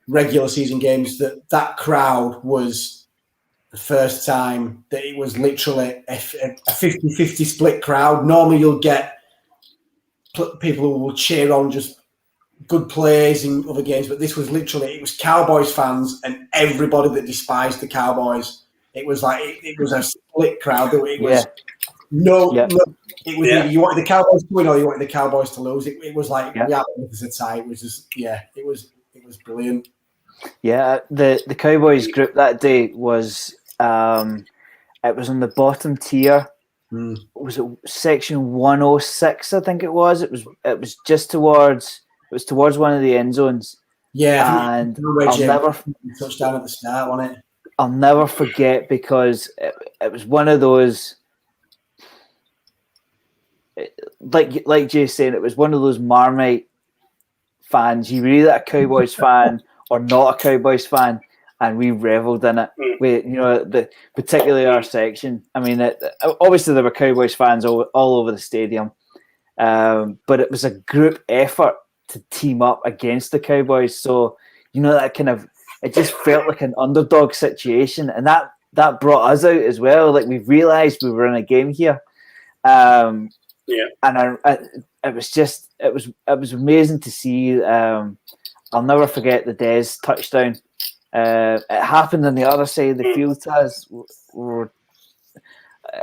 regular season games that crowd was the first time that it was literally a 50-50 split crowd. Normally you'll get people who will cheer on just good plays in other games, but this was literally, it was Cowboys fans and everybody that despised the Cowboys. It was like it was a split crowd. It was no. It was either you wanted the Cowboys to win or you wanted the Cowboys to lose. It was like it was a tie. It was just it was brilliant. Yeah, the Cowboys group that day was it was on the bottom tier. Was it section 106? I think it was. It was just towards one of the end zones. Yeah, and I'll never touchdown at the start, wasn't it? I'll never forget, because it was one of those. Like Jay's saying, it was one of those Marmite fans. You were either a Cowboys fan or not a Cowboys fan, and we revelled in it. Particularly our section. I mean, obviously there were Cowboys fans all over the stadium, but it was a group effort to team up against the Cowboys. So that kind of, it just felt like an underdog situation, and that brought us out as well. Like, we realised we were in a game here. And it was amazing to see. I'll never forget the Dez touchdown. It happened on the other side of the field.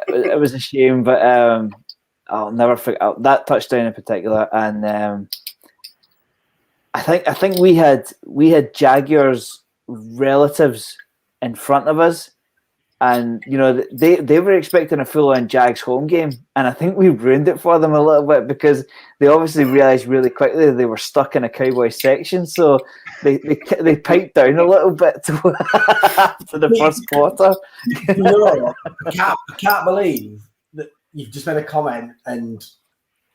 it was a shame, but I'll never forget that touchdown in particular. And I think we had Jaguars relatives in front of us, and they were expecting a full-on Jags home game, and I think we ruined it for them a little bit because they obviously realised really quickly they were stuck in a Cowboys section, so they piped down a little bit after the first quarter. I can't believe that you've just made a comment and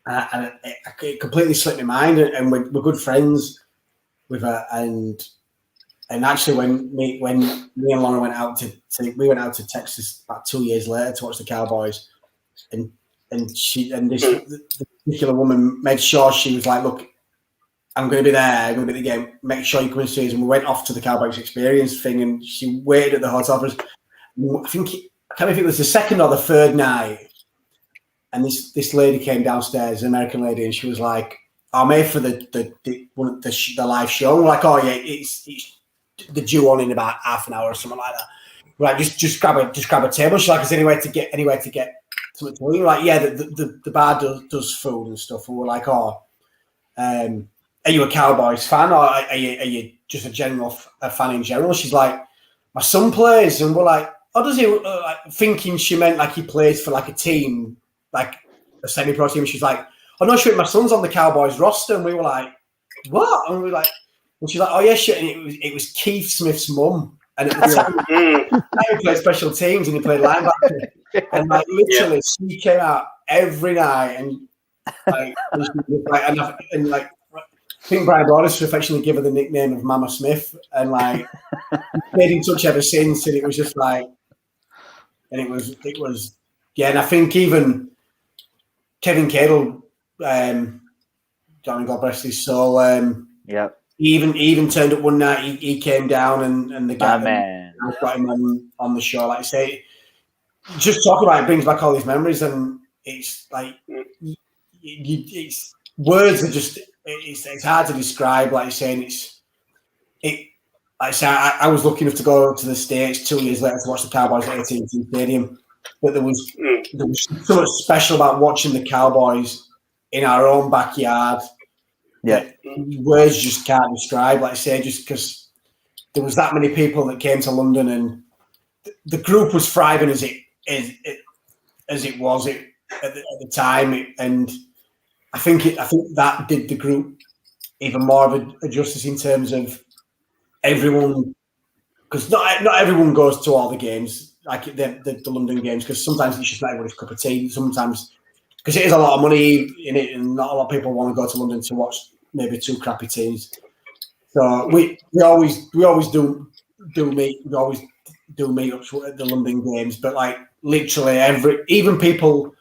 it completely slipped my mind. And we're good friends with her, and actually when me and Lauren went out to Texas about 2 years later to watch the Cowboys, and this particular woman made sure, she was like, "Look, I'm going to be there. I'm going to be at the game. Make sure you come and see us." And we went off to the Cowboys experience thing, and she waited at the hotel for us. I can't remember if it was the second or the third night, and this lady came downstairs, an American lady, and she was like, "I'm here for the live show." And we're like, "Oh yeah, it's the due on in about half an hour or something like that." We're like, just grab a table. She's like, "Is there anywhere to get something to eat?" We're like, "Yeah, the bar does food and stuff." And we're like, "Oh, are you a Cowboys fan, or are you just a fan in general?" She's like, "My son plays," and we're like, "Oh, does he?" Thinking she meant like he plays for like a team, like a semi-pro team. She's like, "Oh no, my son's on the Cowboys roster," and we were like, "What?" And we were like, and she's like, "Oh yeah, shit." And it was Keith Smith's mum, and it was he played special teams and he played linebacker, and like literally she came out every night and like and like. I think Brian Borders affectionately give her the nickname of Mama Smith, and like stayed in touch ever since. And it was just like, and it was And I think even Kevin Cadle, God bless his soul. He even turned up one night. He came down and the guy got him on the show. Like I say, just talking about it brings back all these memories, and it's like it's words are just. It's hard to describe. Like you're saying, like I say, I was lucky enough to go to the States 2 years later to watch the Cowboys at AT&T Stadium, but there was so much special about watching the Cowboys in our own backyard. Yeah, words just can't describe. Like I say, just because there was that many people that came to London, and the group was thriving as it was at the time, and. I think that did the group even more of a justice in terms of everyone, because not everyone goes to all the games, like the London games, because sometimes it's just not everybody's cup of tea. Sometimes, because it is a lot of money in it, and not a lot of people want to go to London to watch maybe two crappy teams. So we always do meetups at the London games, but like literally even people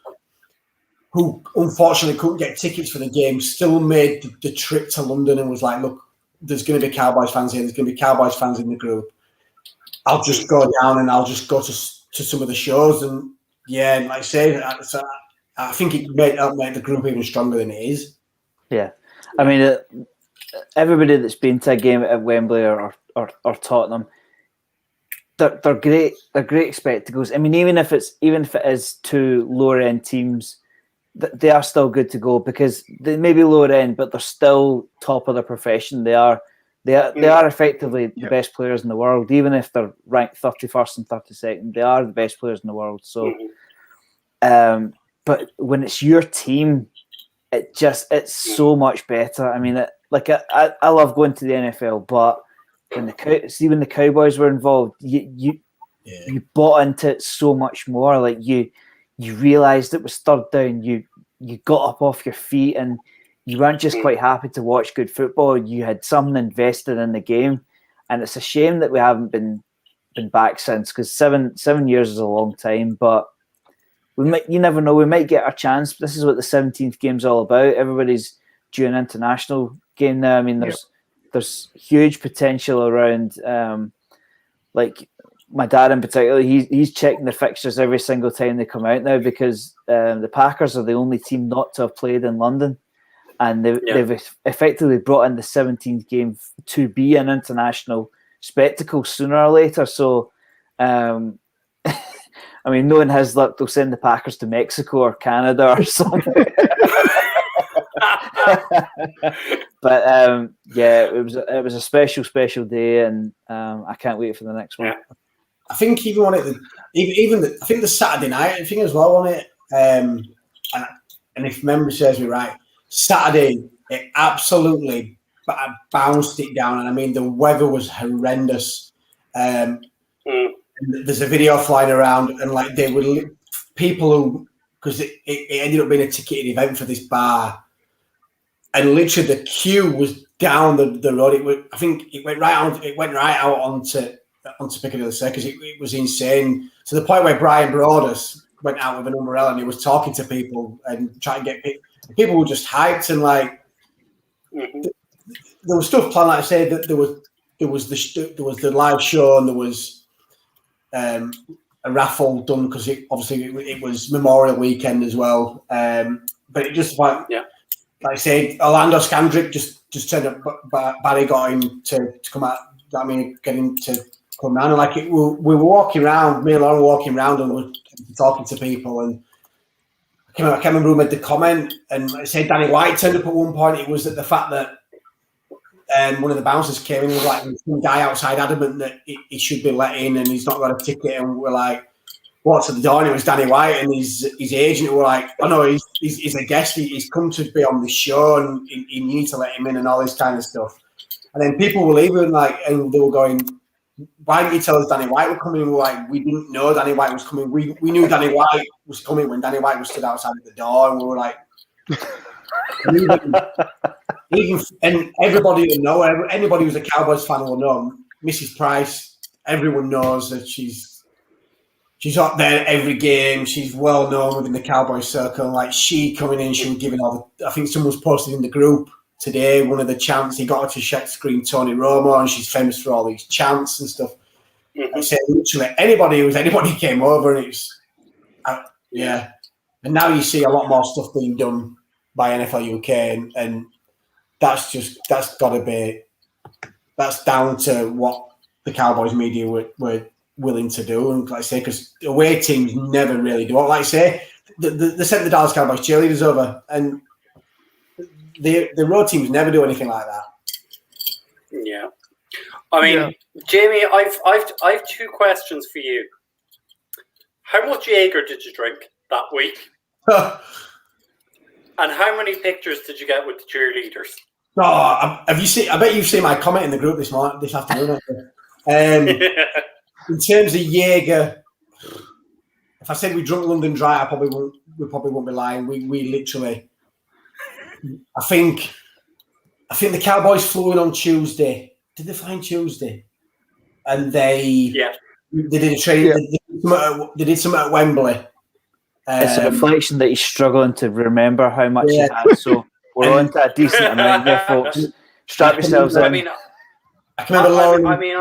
who unfortunately couldn't get tickets for the game still made the trip to London and was like, "Look, there's going to be Cowboys fans here. There's going to be Cowboys fans in the group. I'll just go down and I'll just go to some of the shows." And yeah, and like I say, I think it helped make the group even stronger than it is. Yeah, I mean, everybody that's been to a game at Wembley or Tottenham, they're great. They're great spectacles. I mean, even if it is two lower end teams, they are still good to go because they may be lower end, but they're still top of their profession. They are effectively the best players in the world, even if they're ranked 31st and 32nd. They are the best players in the world. So, but when it's your team, it's so much better. I mean, I love going to the NFL, but when the Cowboys were involved, you bought into it so much more. Like you realised it was third down. You got up off your feet and you weren't just quite happy to watch good football. You had something invested in the game, and it's a shame that we haven't been back since, because 7 years is a long time. But you never know. We might get our chance. This is what the 17th game's all about. Everybody's due an international game now. I mean, there's huge potential around. Like my dad in particular, he's checking the fixtures every single time they come out now, because the Packers are the only team not to have played in London, and they've effectively brought in the 17th game to be an international spectacle sooner or later. So I mean, knowing his luck, they'll send the Packers to Mexico or Canada or something. But yeah, it was a special day, and I can't wait for the next one. Yeah. I think even on it, I think the Saturday night thing as well on it, and if memory serves me right, Saturday it absolutely bounced it down, and I mean the weather was horrendous. There's a video flying around, and like they were people who, because it ended up being a ticketed event for this bar, and literally the queue was down the road. I think it went right out onto Piccadilly Circus. It was insane, to the point where Brian Broadus went out with an umbrella and he was talking to people and trying to get people were just hyped, and like there was stuff planned. Like I said, that there was the live show, and there was a raffle done because it was Memorial Weekend as well. But it just like I said, Orlando Scandrick just turned up. Barry got him to come out. I mean, get him to come down. And like we were walking around, me and Lauren were walking around, and we were talking to people. And I can't remember who made the comment. And I said Danny White turned up at one point. It was at the fact that one of the bouncers came in and was like, some guy outside adamant that he should be let in and he's not got a ticket. And we're like, what's at the door? And it was Danny White and his agent were like, oh no, he's a guest. He's come to be on the show and you need to let him in and all this kind of stuff. And then people were leaving and they were going, why didn't you tell us Danny White was coming? And we were like, we didn't know Danny White was coming. We knew Danny White was coming when Danny White was stood outside of the door, and we were like, and everybody will know, anybody who's a Cowboys fan will know Mrs. Price. Everyone knows that she's up there every game. She's well known within the Cowboys circle. Like she coming in, she was giving all the. I think someone's posted in the group today one of the chants. He got her to check screen Tony Romo, and she's famous for all these chants and stuff. I said literally anybody came over, and it's yeah. And now you see a lot more stuff being done by NFL UK, and that's down to what the Cowboys media were willing to do. And like I say, because away teams never really do it. Like I say, they sent the Dallas Cowboys cheerleaders over, and the road teams never do anything like that. Yeah, I mean, Jamie, I've two questions for you. How much Jaeger did you drink that week? And how many pictures did you get with the cheerleaders? Oh, have you seen? I bet you've seen my comment in the group this afternoon. In terms of Jaeger, if I said we drunk London Dry, we probably won't be lying. We literally, I think the Cowboys flew in on Tuesday. Did they fly on Tuesday? And they did a training. They did something at Wembley. It's a reflection that he's struggling to remember how much he had. So we're on to a decent amount here, folks. Strap yourselves in. I mean, I can remember Lauren. I mean,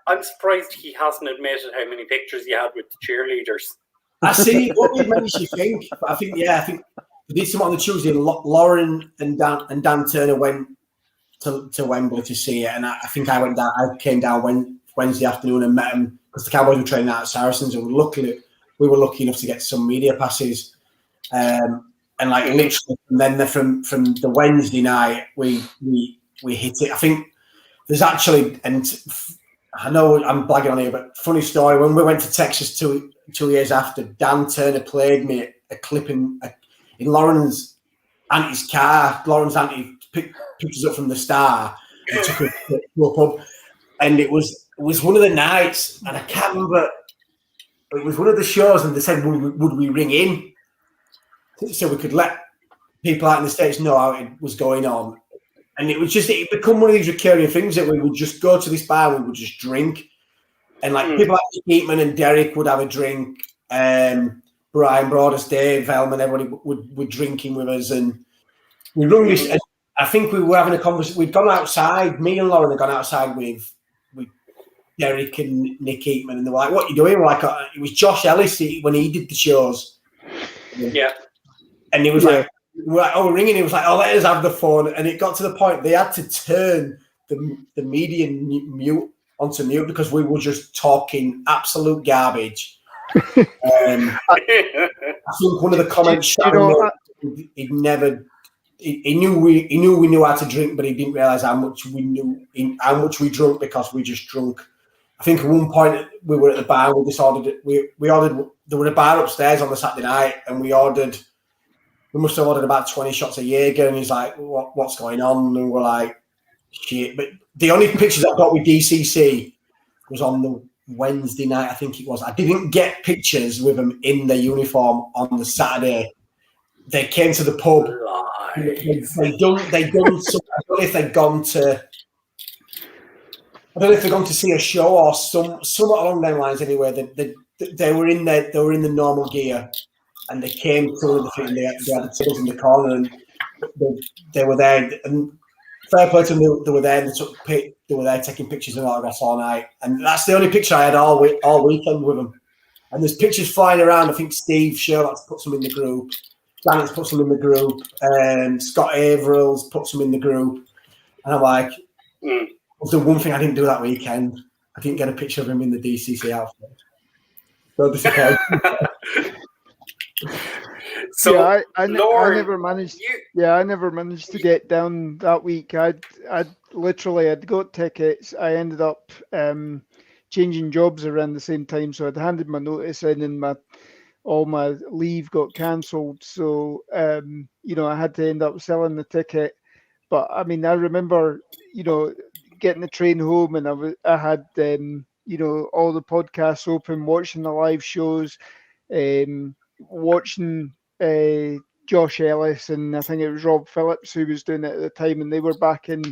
I'm surprised he hasn't admitted how many pictures he had with the cheerleaders. I see. What makes you think? But I think they did something on the Tuesday. And Lauren and Dan Turner went to Wembley to see it, and I think I went down. I came down Wednesday afternoon and met him because the Cowboys were training out at Saracens, and we were lucky enough to get some media passes. And like literally, and then from the Wednesday night, we hit it. I think there's actually, and I know I'm blagging on here, but funny story. When we went to Texas 2 years after, Dan Turner played me a clip in Lauren's auntie's car. Lauren's auntie picked us up from the Star and took us to a pub, and it was one of the nights, and I can't remember. It was one of the shows, and they said, would we ring in so we could let people out in the States know how it was going on? And it become one of these recurring things that we would just go to this bar and we would just drink. And like people like Eatman and Derek would have a drink. Brian Broadus, Dave, Hellman, everybody would drinking with us. And we rung this, and I think we were having a conversation. We'd gone outside, me and Lauren had gone outside with Derek and Nick Eatman, and they were like, what are you doing? We're like, it was Josh Ellis when he did the shows. Yeah. And he was like, we're ringing. He was like, let us have the phone. And it got to the point they had to turn the media mute onto mute because we were just talking absolute garbage. I think one of the comments Sharon made, he knew we knew how to drink, but he didn't realise how much we drunk because we just drunk. I think at one point we were at the bar. We just ordered. We ordered. There was a bar upstairs on the Saturday night, and we must have ordered about 20 shots a Jaeger. And he's like, "What's going on?" And we're like, "Shit!" But the only pictures I got with DCC was on the Wednesday night. I think it was. I didn't get pictures with them in their uniform on the Saturday. They came to the pub. They done. I don't know if they'd gone to. I don't know if they're going to see a show or somewhat along them lines. Anyway, they were in the normal gear, and they came to the thing. They had the tables in the corner, and they were there. And fair play to them, they were there. They were there taking pictures and autographs all night. And that's the only picture I had all weekend with them. And there's pictures flying around. I think Steve Sherlock's put some in the group. Janet's put some in the group. Scott Averill's put some in the group. And I'm like. Was the one thing I didn't do that weekend. I didn't get a picture of him in the DCC outfit. So disappointed. So yeah, I never managed. I never managed to get down that week. I'd got tickets. I ended up changing jobs around the same time, so I'd handed my notice in, and all my leave got cancelled. So I had to end up selling the ticket. But I mean, I remember getting the train home, and I had all the podcasts open, watching the live shows, watching Josh Ellis, and I think it was Rob Phillips who was doing it at the time, and they were back in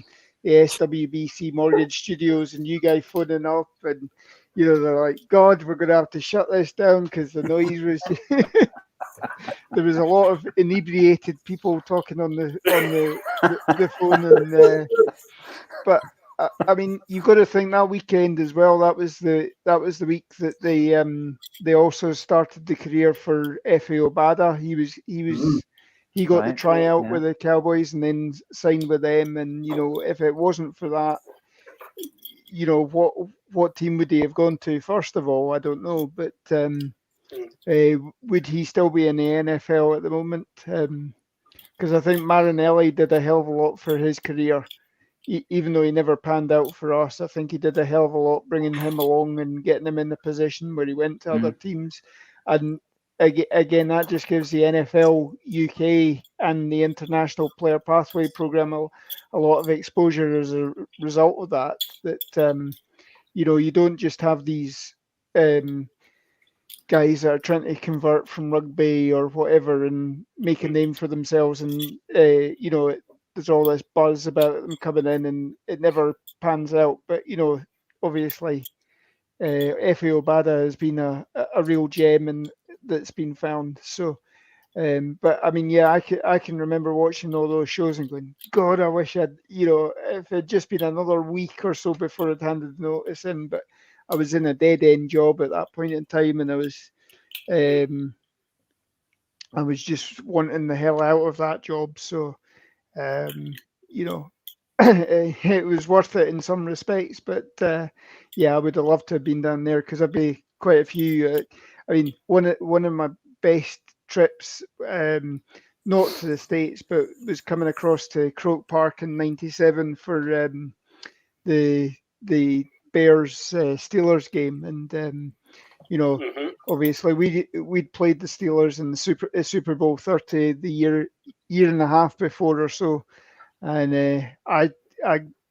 the SWBC Mortgage Studios, and you guys phoning up, and they're like, "God, we're going to have to shut this down because the noise was." There was a lot of inebriated people talking on the phone, and but. I mean, you've got to think that weekend as well. That was the week that they also started the career for Efe Obada. He got the tryout with the Cowboys and then signed with them. And if it wasn't for that, what team would he have gone to? First of all, I don't know, but would he still be in the NFL at the moment? Because I think Marinelli did a hell of a lot for his career. Even though he never panned out for us, I think he did a hell of a lot bringing him along and getting him in the position where he went to other teams. And again, that just gives the NFL UK and the International Player Pathway Program a lot of exposure as a result of that. That you don't just have these guys that are trying to convert from rugby or whatever and make a name for themselves, and there's all this buzz about them coming in, and it never pans out. But obviously, Efe Obada has been a real gem, and that's been found. So, but I mean, I can remember watching all those shows and going, God, I wish I'd, if it had just been another week or so before I'd handed the notice in. But I was in a dead end job at that point in time, and I was just wanting the hell out of that job. So. It was worth it in some respects, but I would have loved to have been down there because I'd be quite a few. I mean, one of my best trips, not to the States, but was coming across to Croke Park in '97 for the Bears Steelers game, and obviously we'd played the Steelers in the Super Bowl 30 the year and a half before or so, and I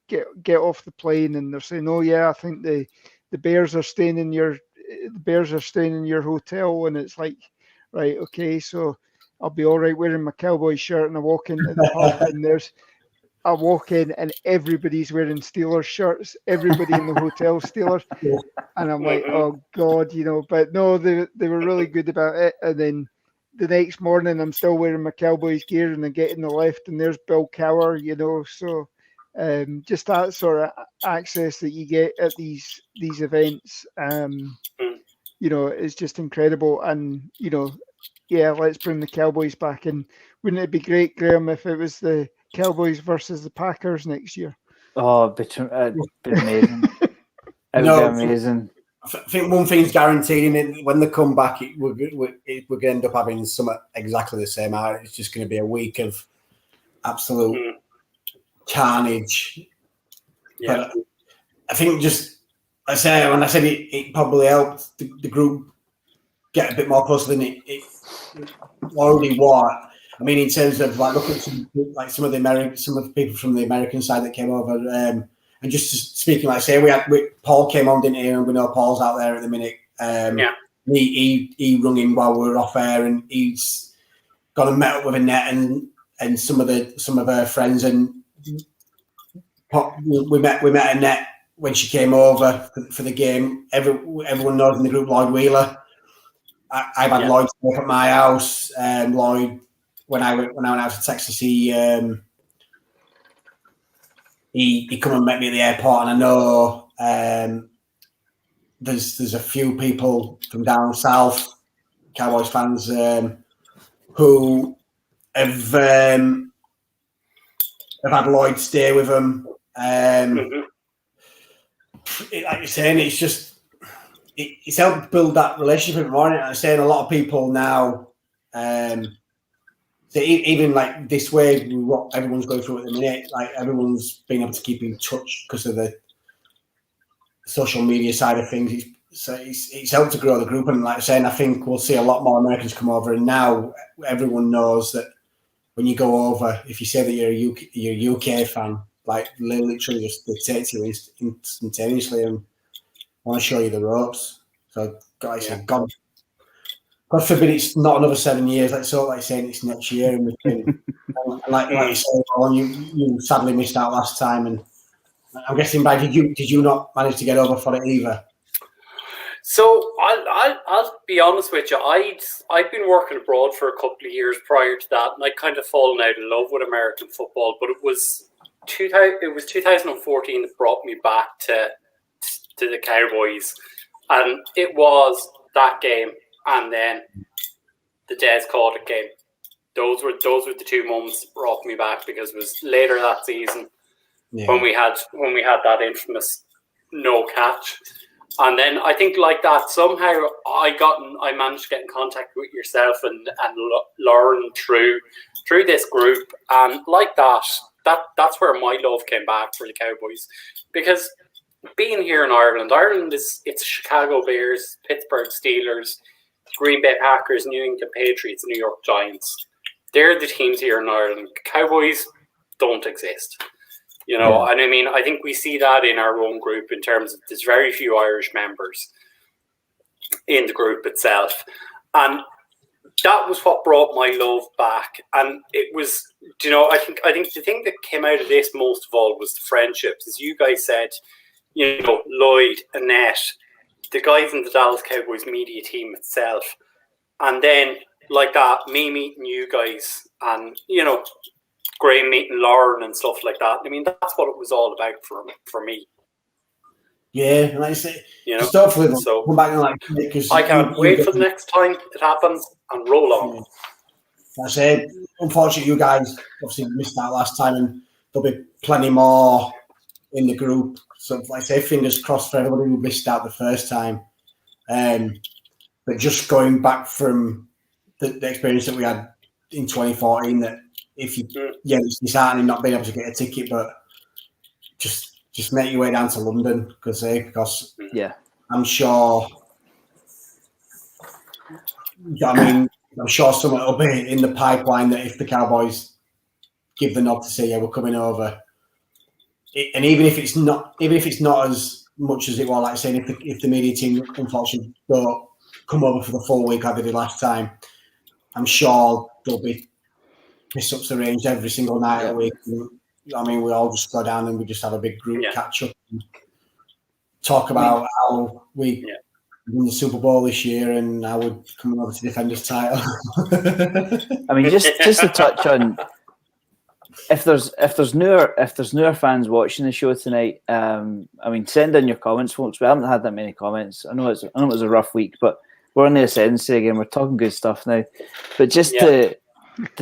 get off the plane and they're saying, "Oh yeah, I think the Bears are staying in your hotel," and it's like, right, okay, so I'll be all right wearing my Cowboys shirt, and I walk into the pub and I walk in and everybody's wearing Steelers shirts, everybody in the hotel Steelers, and I'm like, oh God, but no, they were really good about it. And then the next morning I'm still wearing my Cowboys gear, and I get in the lift and there's Bill Cower, so just that sort of access that you get at these events, is just incredible. And let's bring the Cowboys back. And wouldn't it be great, Graham, if it was the Cowboys versus the Packers next year? Oh, it'd be amazing. It would be amazing. I think one thing's guaranteed, and when they come back, we're going to end up having something exactly the same. It's just going to be a week of absolute carnage. Yeah. But I think when I said it probably helped the group get a bit more closer than it already was. I mean, in terms of like look at some of the people from the American side that came over, and just speaking, like I say, Paul came on, didn't he? And we know Paul's out there at the minute. He rung in while we were off air, and he's gone and met up with Annette and some of her friends, and we met Annette when she came over for the game. Everyone knows in the group Lloyd Wheeler. I've had Lloyd stay up at my house. Lloyd, when I went out to Texas, he come and met me at the airport, and I know there's a few people from down south, Cowboys fans, who have had Lloyd stay with them. Like you're saying, it's just it's helped build that relationship. I'm saying a lot of people now, even like this way, what everyone's going through at the minute, like everyone's been able to keep in touch because of the social media side of things. It's helped to grow the group, and like I'm saying, I think we'll see a lot more Americans come over. And now everyone knows that when you go over, if you say that you're a UK fan, like literally just they take you instantaneously and want to show you the ropes. So, like I said, God forbid it's not another 7 years. Like saying it's next year, and we can. like you said, well, you sadly missed out last time, and I'm guessing, Brad, did you not manage to get over for it either? So I'll be honest with you. I'd been working abroad for a couple of years prior to that, and I'd kind of fallen out of love with American football. But it was 2014 that brought me back to the Cowboys, and it was that game and then the Des Caudic game. Those were the two moments that brought me back, because it was later that season when we had that infamous no catch. And then I think like that somehow I managed to get in contact with yourself and Lauren through this group, and like that's where my love came back for the Cowboys, because being here in Ireland it's Chicago Bears, Pittsburgh Steelers, Green Bay Packers, New England Patriots, New York Giants. They're the teams here in Ireland. Cowboys don't exist. And I mean, I think we see that in our own group in terms of there's very few Irish members in the group itself. And that was what brought my love back. And it was, I think the thing that came out of this most of all was the friendships. As you guys said, Lloyd, Annette, the guys in the Dallas Cowboys media team itself. And then like that, me meeting you guys and, Graham meeting Lauren and stuff like that. I mean, that's what it was all about for me. Yeah, like I say, just hopefully so come back and because I can't wait for the next time it happens and roll on. Yeah. Like I say, unfortunately, you guys obviously missed out last time, and there'll be plenty more in the group. So, like I say, fingers crossed for everybody who missed out the first time. But just going back from the experience that we had in 2014, that if it's disheartening not being able to get a ticket, but just make your way down to London because I'm sure. I'm sure something will be in the pipeline that if the Cowboys give the nod to say we're coming over, and even if it's not as much as it was, like saying if the media team unfortunately don't come over for the full week like they did last time, I'm sure there'll be piss-ups arranged every single night of the week. I mean, we all just go down and we just have a big group catch-up and talk about how we won the Super Bowl this year and how we're coming over to defend this title. I mean, just to touch on, if there's newer fans watching the show tonight, I mean, send in your comments, folks. We haven't had that many comments. I know it was a rough week, but we're on the ascendancy again. We're talking good stuff now. But just to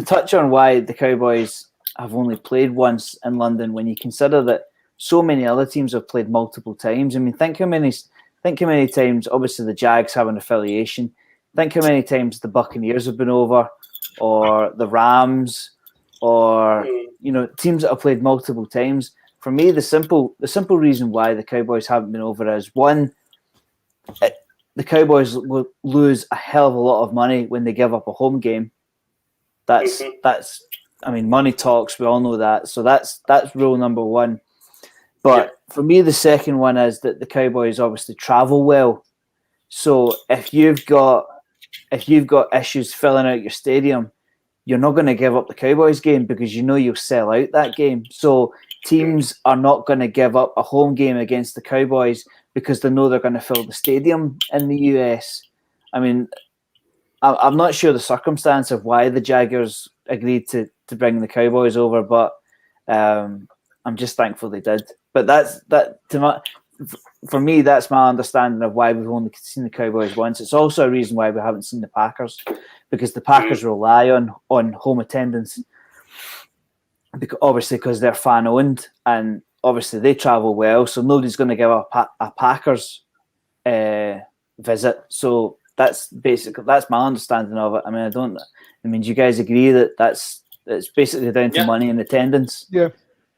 touch on why the Cowboys have only played once in London, when you consider that so many other teams have played multiple times. I mean, think how Think how many times, obviously, the Jags have an affiliation. Think how many times the Buccaneers have been over, or the Rams, or teams that have played multiple times. For me, the simple reason why the Cowboys haven't been over is, one, the Cowboys will lose a hell of a lot of money when they give up a home game. That's money talks. We all know that. So that's rule number one. But for me, the second one is that the Cowboys obviously travel well. So if you've got issues filling out your stadium, you're not going to give up the Cowboys game because you know you'll sell out that game. So teams are not going to give up a home game against the Cowboys because they know they're going to fill the stadium in the US. I mean, I'm not sure the circumstance of why the Jaguars agreed to bring the Cowboys over, but I'm just thankful they did. But for me, that's my understanding of why we've only seen the Cowboys once. It's also a reason why we haven't seen the Packers, because the Packers rely on home attendance, because they're fan owned, and obviously they travel well, so nobody's going to give a Packers visit. So that's my understanding of it. I mean, do you guys agree that it's basically down to money and attendance? Yeah.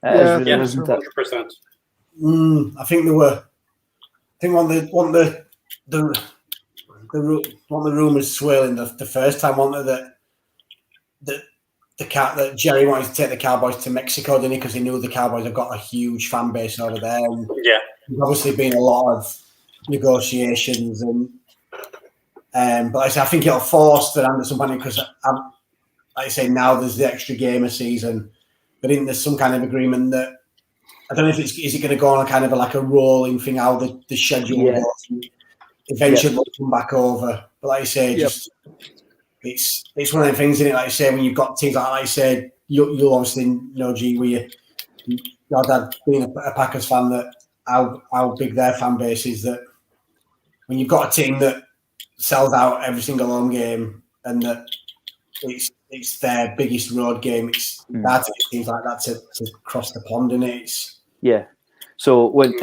Isn't it? 100%. I think there were. I think one of the rumours swirling the first time, wasn't there, that Jerry wanted to take the Cowboys to Mexico, didn't he? Because he knew the Cowboys have got a huge fan base over there. And there's obviously been a lot of negotiations, but like I say, I think it'll force the hand at some point, because like I say, now there's the extra game a season, but in there's some kind of agreement that, I don't know if is it going to go on a kind of like a rolling thing, how the schedule goes. Eventually they'll come back over. But like I say, it's one of the things, isn't it? Like I say, when you've got teams like I said, you'll obviously know, G, with your dad being a Packers fan, that how big their fan base is, that when you've got a team that sells out every single home game and that it's their biggest road game, it's hard to get teams like that to cross the pond, isn't it? Yeah. So when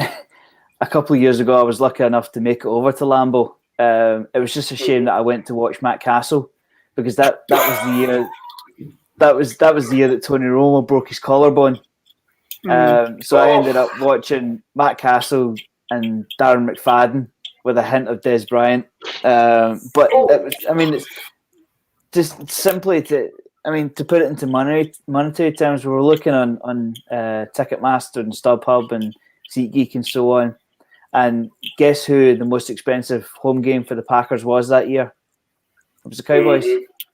a couple of years ago, I was lucky enough to make it over to Lambeau. It was just a shame that I went to watch Matt Castle, because that was the year that was the year that Tony Romo broke his collarbone. So I ended up watching Matt Castle and Darren McFadden with a hint of Des Bryant. But it's just simply to put it into monetary terms, we were looking on Ticketmaster and StubHub and SeatGeek and so on. And guess who the most expensive home game for the Packers was that year? It was the Cowboys.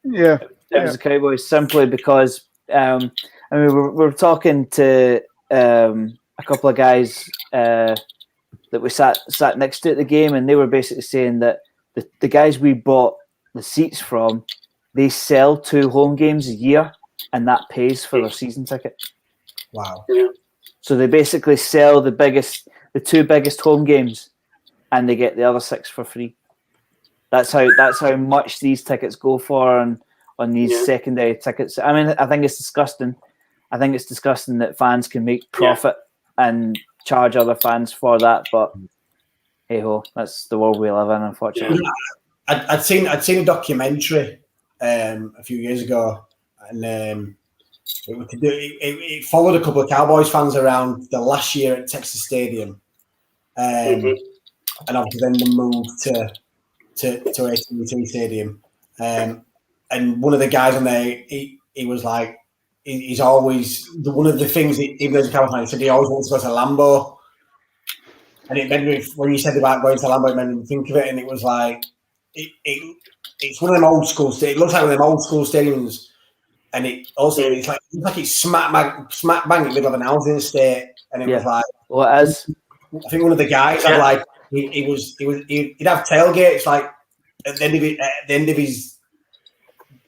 Yeah. It was the Cowboys, simply because we were talking to a couple of guys that we sat next to at the game, and they were basically saying that the guys we bought the seats from, they sell 2 home games a year, and that pays for their season ticket. Wow. Yeah. So they basically sell the 2 biggest home games, and they get the other 6 for free. That's how much these tickets go for on these secondary tickets. I mean, I think it's disgusting. I think it's disgusting that fans can make profit and charge other fans for that. But hey ho, that's the world we live in, unfortunately. I'd seen a documentary a few years ago, and it followed a couple of Cowboys fans around the last year at Texas Stadium, and obviously then they moved to AT&T Stadium, and one of the guys on there, he was like, he's always one of the things, even as a Cowboys fan, he said he always wants to go to Lambeau, and it made me, when you said about going to Lambeau, it made me think of it, and it was like it's one of them old school. It looks like one of them old school stadiums, and it's like it's smack bang in the middle of an housing estate, and it was like, well, as I think one of the guys had like he'd have tailgates like at the end of his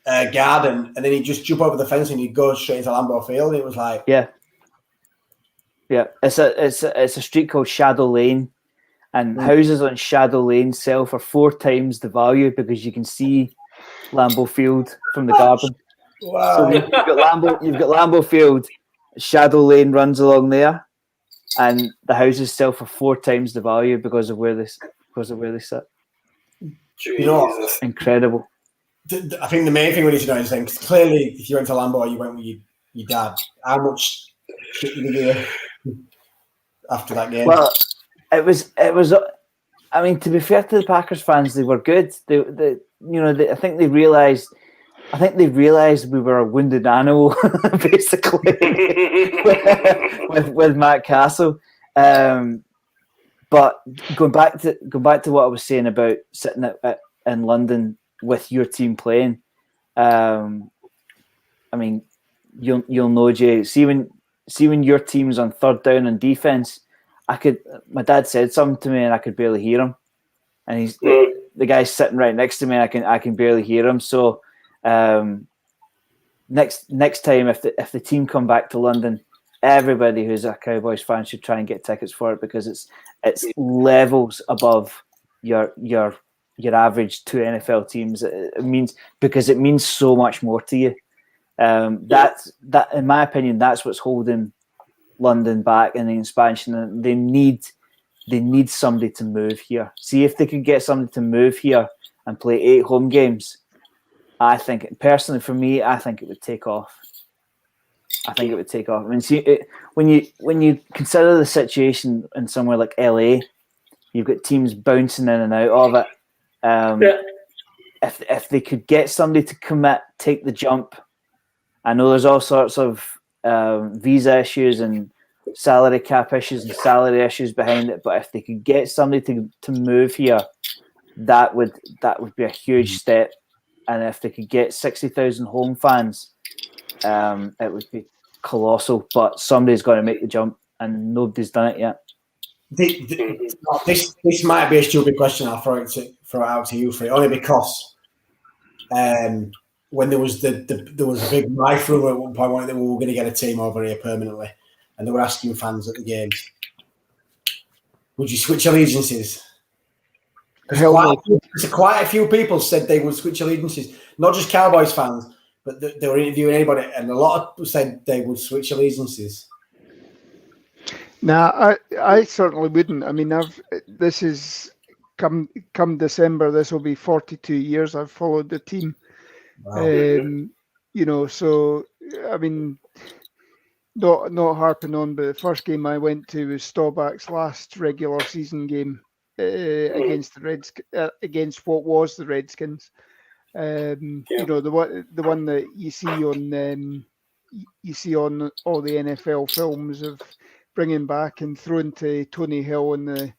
garden, and then he'd just jump over the fence and he'd go straight into Lambeau Field. It was like it's a street called Shadow Lane. And houses on Shadow Lane sell for 4 times the value because you can see Lambeau Field from the garden. Wow. So you've got Lambeau Field, Shadow Lane runs along there, and the houses sell for 4 times the value because of where because of where they sit. You know what? Jesus. Incredible. I think the main thing we need to know is then, 'cause clearly, if you went to Lambo, you went with your dad. How much shit did you hear after that game? Well, it was. I mean, to be fair to the Packers fans, they were good. I think they realised. I think they realised we were a wounded animal, basically, with Matt Castle. But going back to what I was saying about sitting in London with your team playing, I mean, you'll know, Jay. See when your team's on third down on defense, my dad said something to me and I could barely hear him, and he's the guy's sitting right next to me. And I can barely hear him. So next time if the team come back to London, everybody who's a Cowboys fan should try and get tickets for it, because it's levels above your average two NFL teams. It means so much more to you. That in my opinion, that's what's holding London back in the expansion. And they need somebody to move here. See if they could get somebody to move here and play 8 home games. I think personally, for me, I think it would take off. I mean, see, when you consider the situation in somewhere like LA, you've got teams bouncing in and out of it. If they could get somebody to commit, take the jump. I know there's all sorts of visa issues and salary cap issues and salary issues behind it, but if they could get somebody to move here, that would be a huge step. And if they could get 60,000 home fans, it would be colossal. But somebody's got to make the jump, and nobody's done it yet. This might be a stupid question. I'll throw it out to you for it, only because when there was a big knife rumor at one point that we were going to get a team over here permanently, and they were asking fans at the games, would you switch allegiances? Quite a few people said they would switch allegiances, not just Cowboys fans, but they were interviewing anybody, and a lot of people said they would switch allegiances. Nah, I certainly wouldn't. I mean, this is come December. This will be 42 years I've followed the team. Wow. So I mean, not harping on, but the first game I went to was Staubach's last regular season game against against what was the Redskins. The one that you see on all the NFL films of bringing back and throwing to Tony Hill in the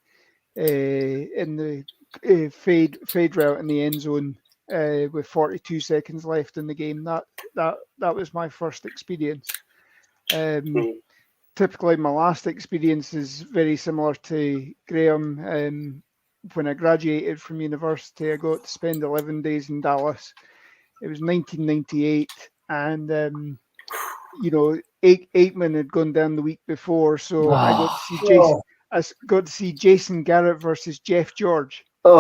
fade route in the end zone with 42 seconds left in the game. That was my first experience. Typically, my last experience is very similar to Graham. When I graduated from university, I got to spend 11 days in Dallas. It was 1998, and Aikman had gone down the week before, so I got to see Jason Garrett versus Jeff George. And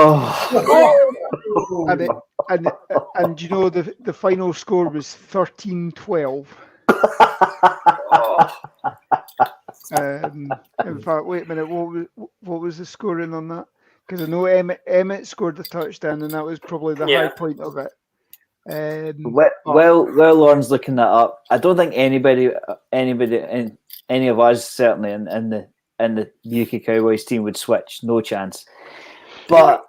the final score was 13-12. In fact, wait a minute, what was the scoring on that? Because I know Emmett scored the touchdown, and that was probably the high point of it. Well, Lauren's looking that up. I don't think anybody, any of us certainly in the UK Cowboys team would switch. No chance. But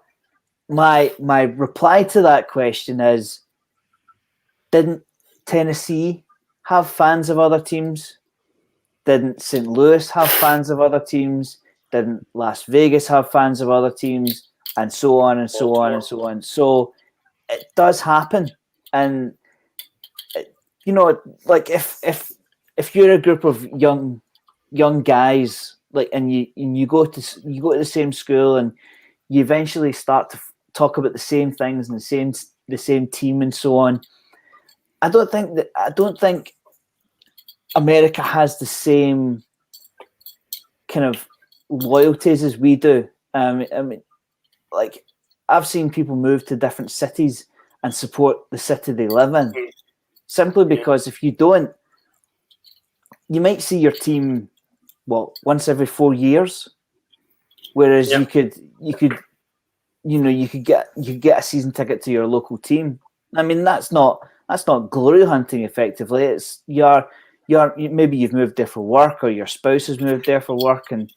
my reply to that question is: didn't Tennessee have fans of other teams? Didn't St. Louis have fans of other teams? Didn't Las Vegas have fans of other teams? And so on and so on and so on. So it does happen. And like if you're a group of young guys, like, and you go to the same school, and you eventually start to talk about the same things and the same team and so on. I don't think America has the same kind of loyalties as we do. I mean, like, I've seen people move to different cities and support the city they live in, simply because if you don't, you might see your team once every 4 years, whereas you could you could get a season ticket to your local team. I mean, that's not glory hunting. Effectively, it's you're maybe you've moved there for work, or your spouse has moved there for work, and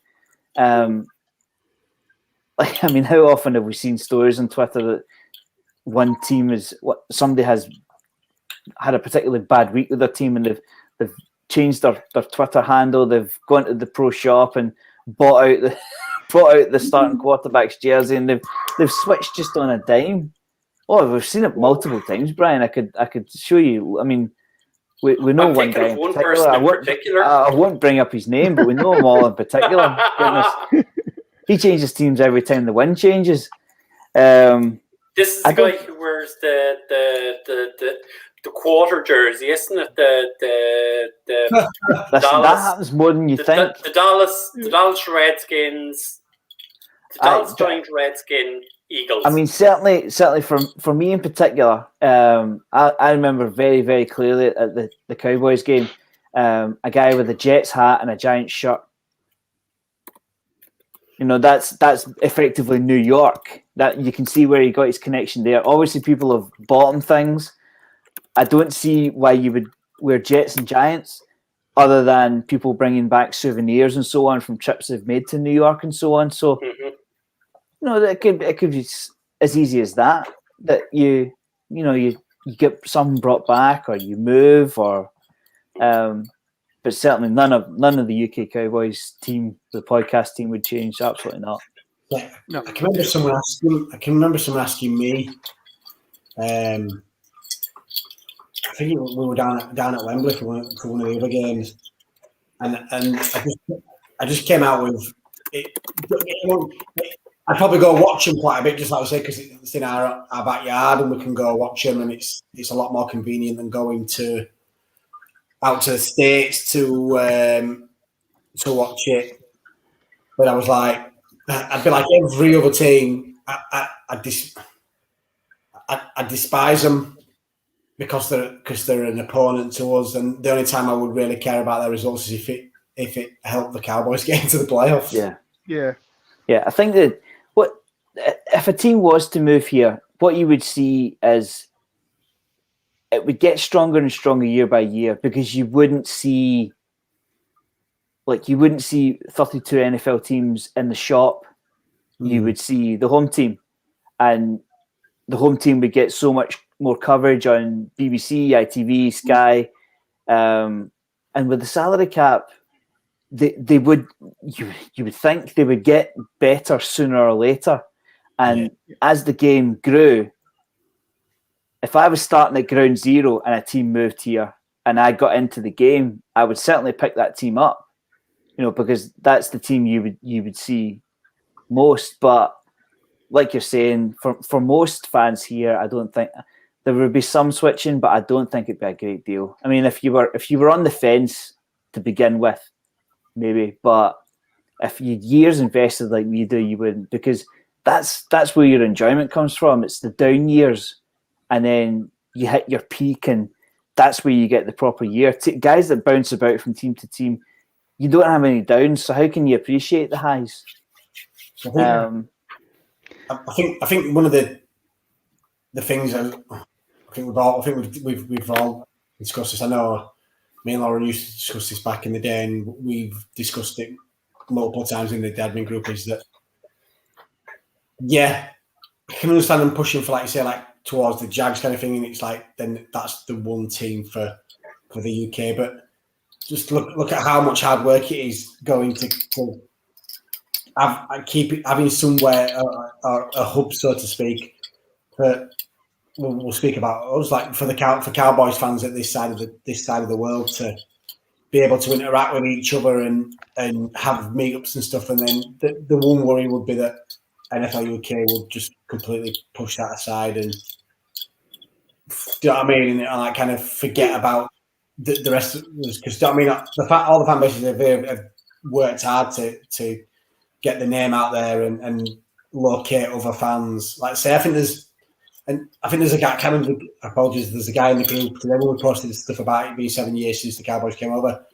like, I mean, how often have we seen stories on Twitter that one team somebody has had a particularly bad week with their team, and they've changed their Twitter handle, they've gone to the pro shop and bought out the starting quarterback's jersey, and they've switched just on a dime. Oh, we've seen it multiple times, Brian. I could show you. I mean, we know one guy in particular. I won't bring up his name, but we know him all in particular. Goodness. He changes teams every time the wind changes. This is the guy who wears the quarter jersey, isn't it? Listen, that happens more than you think. The Dallas Redskins, the Dallas Giant Redskin Eagles. I mean, certainly for me in particular, I remember very, very clearly at the Cowboys game, a guy with a Jets hat and a Giants shirt. You know, that's effectively New York. That you can see where he got his connection there. Obviously, people have bought him things. I don't see why you would wear Jets and Giants, other than people bringing back souvenirs and so on from trips they've made to New York and so on. So, it could be as easy as that. That you get something brought back, or you move, or. But certainly none of the UK Cowboys team, the podcast team, would change. Absolutely not. Yeah, no. I can remember someone asking me. I think we were down at Wembley for one of the other games, and I just came out with it. I'd probably go watch them quite a bit, just like I say, because it's in our backyard, and we can go watch them, and it's a lot more convenient than going out to the States to watch it. But I was like, I'd be like every other team. I despise them because they're an opponent to us, and the only time I would really care about their results is if it helped the Cowboys get into the playoffs. Yeah. I think that if a team was to move here, what you would see is it would get stronger and stronger year by year, because you wouldn't see 32 NFL teams in the shop. You would see the home team, and the home team would get so much more coverage on BBC, ITV, Sky, and with the salary cap, they would you would think they would get better sooner or later. And as the game grew, if I was starting at ground zero and a team moved here and I got into the game, I would certainly pick that team up, because that's the team you would see most. But like you're saying, for most fans here, I don't think there would be some switching, but I don't think it'd be a great deal. I mean, if you were on the fence to begin with, maybe, but if you'd years invested like we do, you wouldn't, because that's where your enjoyment comes from. It's the down years, and then you hit your peak, and that's where you get the proper year. Guys that bounce about from team to team, you don't have any downs, so how can you appreciate the highs? I think one of the things we've all discussed this. I know me and Lauren used to discuss this back in the day, and we've discussed it multiple times in the admin group, is that I can understand them pushing for, like you say, like towards the Jags kind of thing, and it's like then that's the one team for the UK. But just look at how much hard work it is going to having somewhere a hub, so to speak. But we'll speak about us, like for Cowboys fans at this side of the world, to be able to interact with each other and have meetups and stuff. And then the one worry would be that NFL UK would just completely push that aside, and do you know what I mean? And like kind of forget about the rest of us, because I mean, all the fan bases have worked hard to get the name out there and locate other fans. Like I say, I think there's a guy. I can't remember. Apologies. There's a guy in the group. Then when we posted stuff about it being 7 years since the Cowboys came over,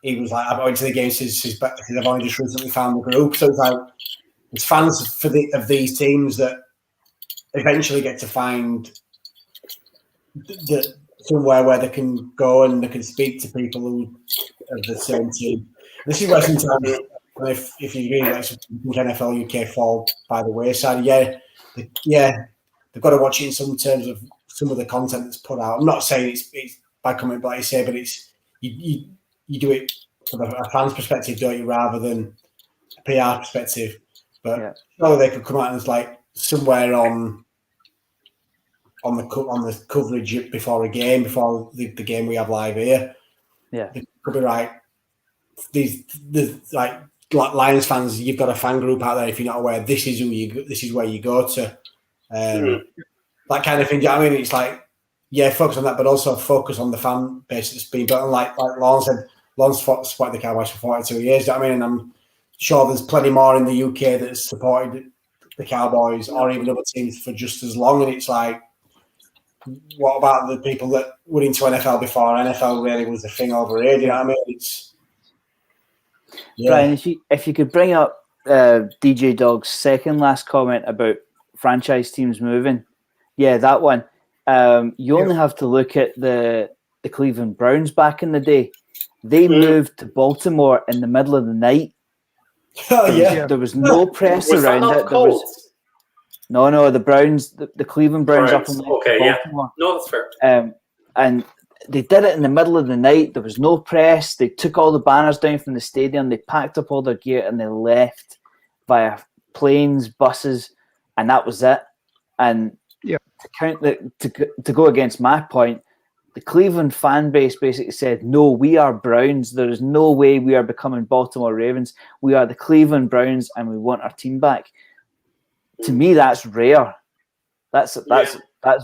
he was like, "I've been to the game since I've only just recently found the group." So it's like, it's fans of these teams that eventually get to find somewhere where they can go and they can speak to people who of the same team. This is where sometimes, if you really like NFL UK fall by the wayside, they've got to watch it in some terms of some of the content that's put out. I'm not saying it's bad comment, like you say, but it's you do it from a fan's perspective, don't you, rather than a PR perspective. But surely they could come out and it's like somewhere on the coverage before a game, before the game we have live here. Yeah, they could be right. These like Lions fans, you've got a fan group out there. If you're not aware, this is where you go to. That kind of thing. Do you know what I mean? It's like, focus on that, but also focus on the fan base that's been built. And like Lawrence said, Lawrence supported the Cowboys for 42 years. Do you know what I mean? And I'm sure there's plenty more in the UK that's supported the Cowboys or even other teams for just as long. And it's like, what about the people that were into NFL before NFL really was the thing over here? Do you know what I mean? It's Brian, if you could bring up DJ Dog's second last comment about franchise teams moving. Yeah, that one. You only have to look at the Cleveland Browns back in the day. They moved to Baltimore in the middle of the night. There was no press around it. There was no the Browns, the Cleveland Browns up in Baltimore. No, that's fair. And they did it in the middle of the night. There was no press. They took all the banners down from the stadium. They packed up all their gear and they left via planes, buses, and that was it. And to go against my point, the Cleveland fan base basically said, no, we are Browns. There is no way we are becoming Baltimore Ravens. We are the Cleveland Browns and we want our team back. To me, that's rare. That's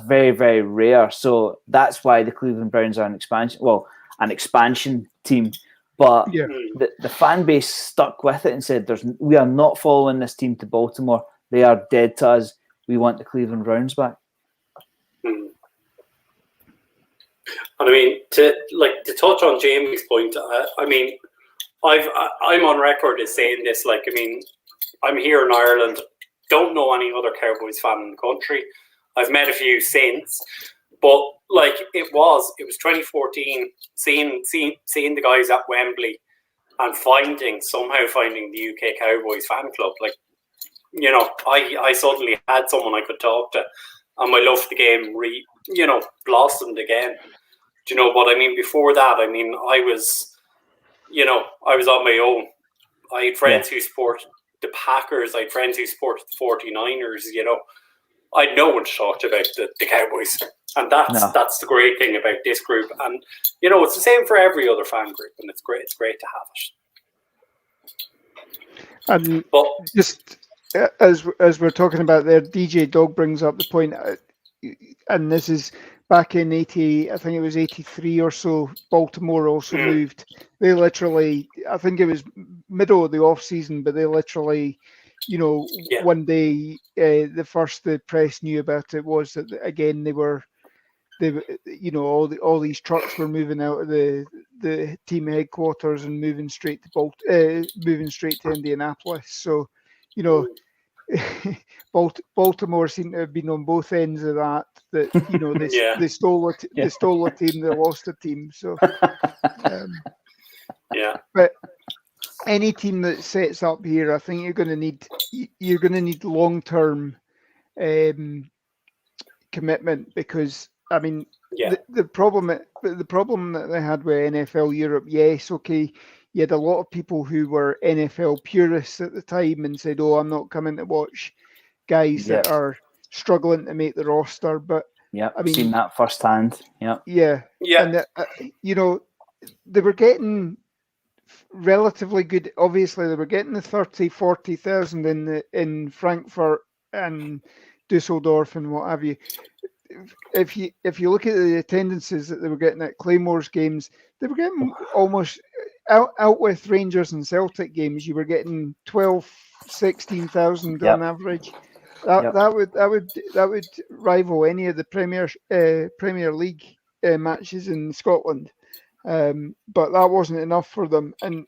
very, very rare. So that's why the Cleveland Browns are an expansion team. But the fan base stuck with it and said, we are not following this team to Baltimore. They are dead to us. We want the Cleveland Browns back. And I mean, to touch on Jamie's point, I mean, I'm on record as saying this. Like, I mean, I'm here in Ireland. Don't know any other Cowboys fan in the country. I've met a few since, but like it was 2014. Seeing the guys at Wembley and somehow finding the UK Cowboys fan club. Like, you know, I suddenly had someone I could talk to, and my love for the game blossomed again. Do you know what I mean? Before that, I mean, I was on my own. I had friends who support the Packers. I had friends who support the 49ers. You know, I had no one to talk to about the Cowboys, and that's the great thing about this group. And you know, it's the same for every other fan group, and it's great. It's great to have it. But just as we're talking about there, DJ Dog brings up the point, and this is back in 80, I think it was 83 or so, Baltimore also moved. They literally, I think it was middle of the off season, but they literally, one day, the first the press knew about it was that again all these trucks were moving out of the team headquarters and moving straight to Indianapolis. So, Baltimore seemed to have been on both ends of that. They stole a team, they lost a team. So, But any team that sets up here, I think you're going to need long-term commitment, because I mean the problem that they had with NFL Europe, you had a lot of people who were NFL purists at the time and said, "Oh, I'm not coming to watch guys that are struggling to make the roster." But I mean, seen that firsthand. And they were getting relatively good. Obviously, they were getting the 30,000-40,000 in Frankfurt and Dusseldorf and what have you. If you look at the attendances that they were getting at Claymore's games, they were getting almost out with Rangers and Celtic games. You were getting 12,000-16,000 on average. That would rival any of the Premier League matches in Scotland. But that wasn't enough for them, and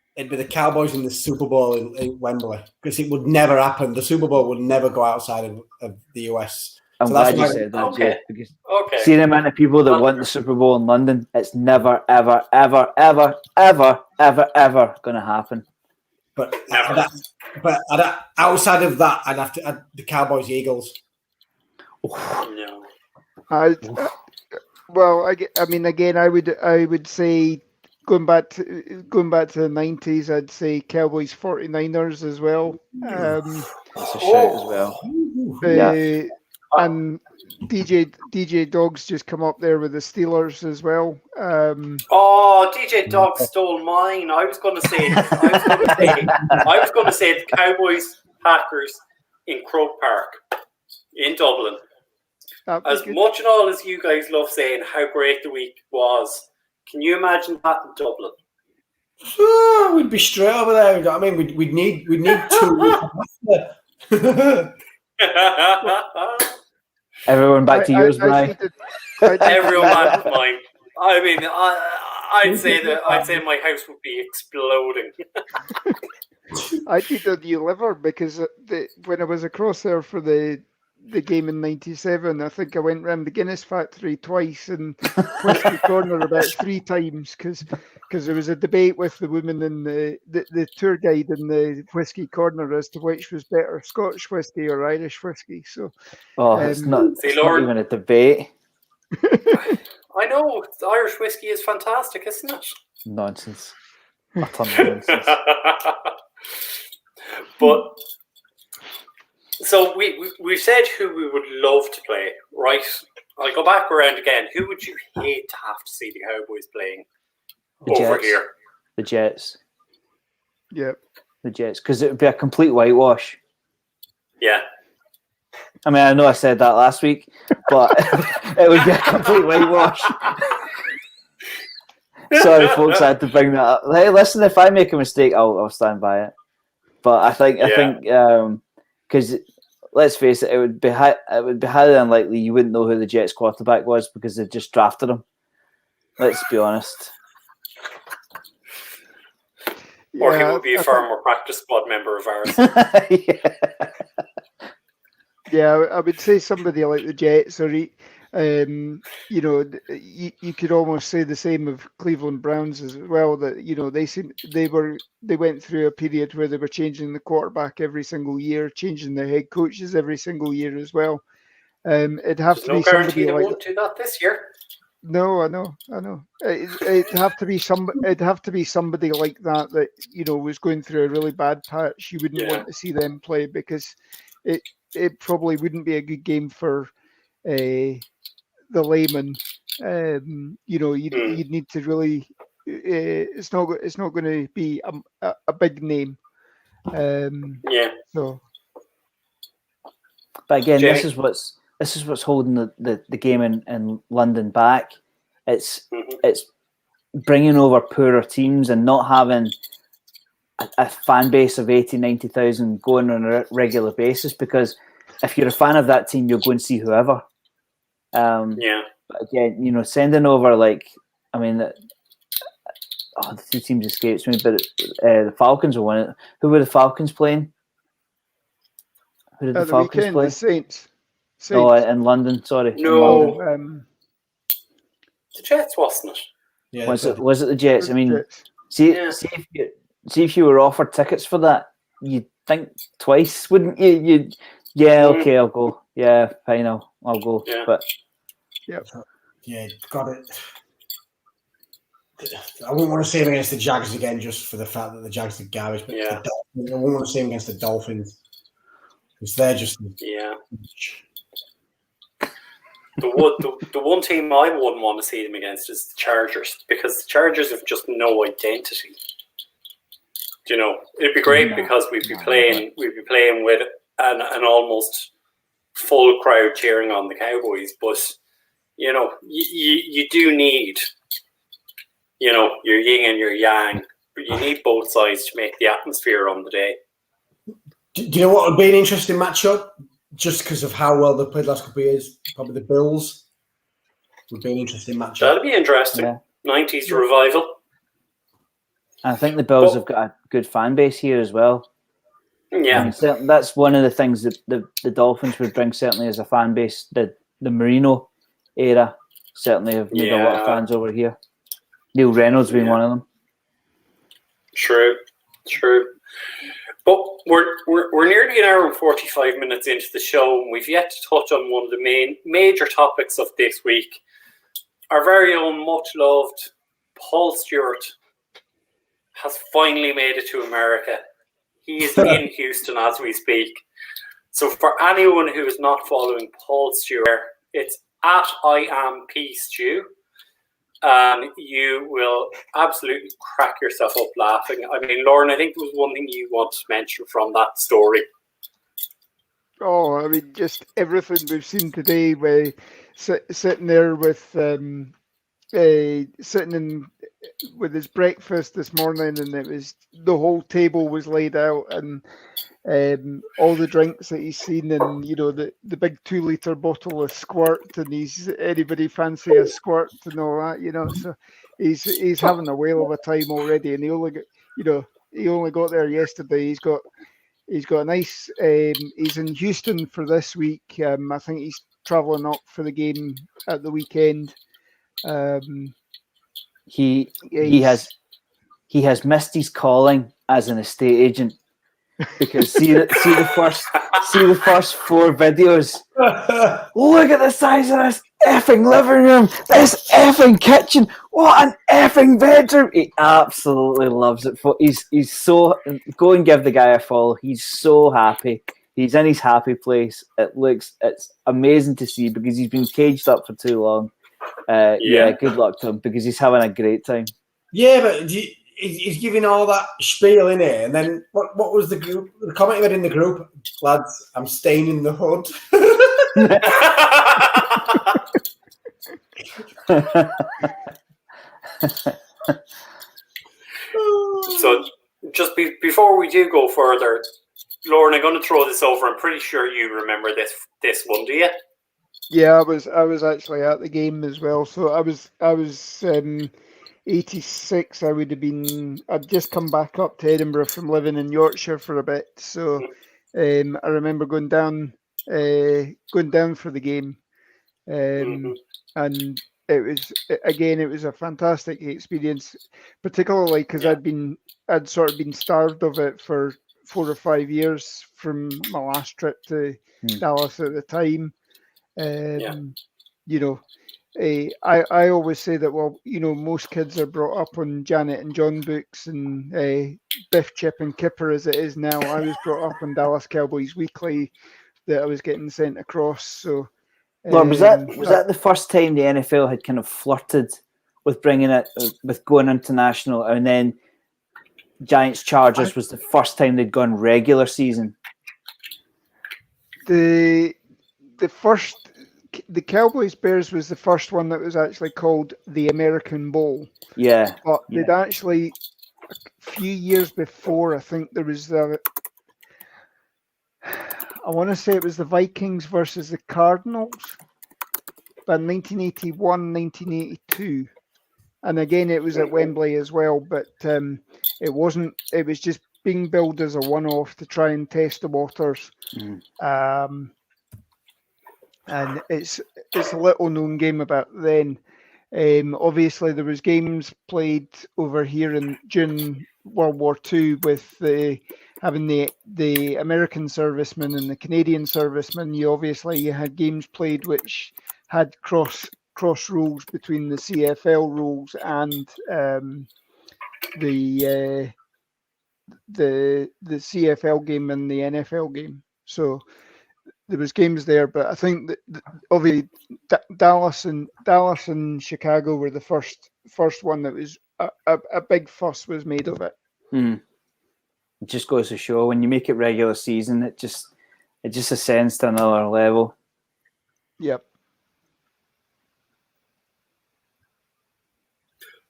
it'd be the Cowboys in the Super Bowl in Wembley, because it would never happen. The Super Bowl would never go outside of the US. I'm So glad that's you why- said that, Okay. Jay, because Okay. see the amount of people that want the Super Bowl in London, it's never, ever, ever, ever, ever, ever, ever going to happen. But Never. outside of that, I'd have to the Cowboys Eagles. No. Well, I mean, again, I would say going back to the 90s, I'd say Cowboys 49ers as well. That's a shout as well. Yeah. And DJ Dogs just come up there with the Steelers as well. DJ Dog stole mine. I was going to say the Cowboys Packers in Croke Park in Dublin. As much and all as you guys love saying how great the week was, can you imagine that in Dublin? We'd be straight over there. You know what I mean, we'd need 2 weeks. Everyone back to yours, Brian. Everyone back to mine. I mean, I'd say my house would be exploding. I did a new liver because when I was across there for the game in '97, I think I went round the Guinness factory twice and Whiskey Corner about 3 times because there was a debate with the woman and the tour guide in the Whiskey Corner as to which was better, Scotch whiskey or Irish whiskey. So, it's not even a debate. I know Irish whiskey is fantastic, isn't it? Nonsense. Utter nonsense. But so we've said who we would love to play, right? I'll go back around again. Who would you hate to have to see the Cowboys playing over here? The Jets. Yep. The Jets, because it would be a complete whitewash. Yeah. I mean, I know I said that last week, but it would be a complete whitewash. Sorry, folks, I had to bring that up. Hey, listen, if I make a mistake, I'll stand by it. But I think because let's face it, it would be highly unlikely you wouldn't know who the Jets quarterback was because they've just drafted him. Let's be honest. Or he would be a former practice squad member of ours. Yeah, I would say somebody like the Jets, or you could almost say the same of Cleveland Browns as well. That they went through a period where they were changing the quarterback every single year, changing the head coaches every single year as well. It'd have to be somebody like. Won't do that this year. No, I know. It'd have to be somebody like that was going through a really bad patch. You wouldn't want to see them play because it probably wouldn't be a good game for the layman. You'd need to really. It's not going to be a big name. So. But again, Jamie? this is what's holding the game in London back. It's bringing over poorer teams and not having a fan base of 80, 90,000 going on a regular basis, because if you're a fan of that team, you'll go and see whoever. But again, sending over the 2 teams escapes me, but the Falcons will win it. Who were the Falcons playing? Who did the Falcons weekend, play? The Saints. Oh, in London, sorry. No. London. The Jets, wasn't it? Yeah, was it the Jets? I mean, see if you were offered tickets for that, you'd think twice, wouldn't you? Okay, I'll go. Yeah, fine, I'll go. Yeah. But got it. I wouldn't want to see him against the Jags again, just for the fact that the Jags are garbage. But I wouldn't want to see him against the Dolphins, because they're just The one team I wouldn't want to see them against is the Chargers, because the Chargers have just no identity. It'd be great because we'd be playing with an almost full crowd cheering on the Cowboys, but you do need your yin and your yang, but you need both sides to make the atmosphere on the day. Do you know what would be an interesting matchup? Just because of how well they played last couple of years, probably the Bills would be an interesting matchup. That'd be interesting. 90s revival. I think the Bills have got a good fan base here as well. Yeah. That's one of the things that the Dolphins would bring, certainly, as a fan base. The Marino era certainly have made a lot of fans over here. Neil Reynolds being one of them. True. But we're nearly an hour and 45 minutes into the show, and we've yet to touch on one of the major topics of this week. Our very own, much-loved Paul Stewart has finally made it to America. He is in Houston as we speak. So for anyone who is not following Paul Stewart, it's at IamPStew. You will absolutely crack yourself up laughing. I mean, Lauren, I think there was one thing you want to mention from that story. Oh, I mean, just everything we've seen today, where sitting there with sitting with his breakfast this morning, and it was the whole table was laid out, and all the drinks that he's seen, and the big 2-liter bottle of squirt, and anybody fancy a squirt and all that, so he's having a whale of a time already, and he only got there yesterday. He's got a nice. He's in Houston for this week. I think he's traveling up for the game at the weekend. He has missed his calling as an estate agent, because see the first 4 videos. Look at the size of this effing living room, this effing kitchen, what an effing bedroom. He absolutely loves it. He's so, go and give the guy a follow. He's so happy. He's in his happy place. It's amazing to see, because he's been caged up for too long. Good luck to him, because he's having a great time. Yeah, but he's giving all that spiel in here, and then what was the comment he made in the group? Lads, I'm staying in the hood. So just before we do go further, Lauren, I'm going to throw this over. I'm pretty sure you remember this one, do you? Yeah, I was actually at the game as well. So I was 86. I would have been. I'd just come back up to Edinburgh from living in Yorkshire for a bit. So I remember going down for the game, and it was a fantastic experience, particularly because I'd sort of been starved of it for 4 or 5 years from my last trip to Dallas at the time. I always say that, most kids are brought up on Janet and John books and Biff, Chip and Kipper as it is now. I was brought up on Dallas Cowboys Weekly that I was getting sent across. So, Well, was that the first time the NFL had kind of flirted with bringing it, with going international, and then Giants Chargers was the first time they'd gone regular season? The Cowboys Bears was the first one that was actually called the American Bowl. Yeah. But they'd actually, a few years before, I think there was I want to say it was the Vikings versus the Cardinals by 1981, 1982. And again, it was at Wembley as well, but it wasn't, it was just being billed as a one-off to try and test the waters. And it's a little known game about then. Obviously, there was games played over here during World War II with having the American servicemen and the Canadian servicemen. You had games played which had cross rules between the CFL rules and the CFL game and the NFL game. So there was games there, but I think that obviously Dallas and Chicago were the first one that was a big fuss was made of it. It just goes to show, when you make it regular season, it just ascends to another level. Yep.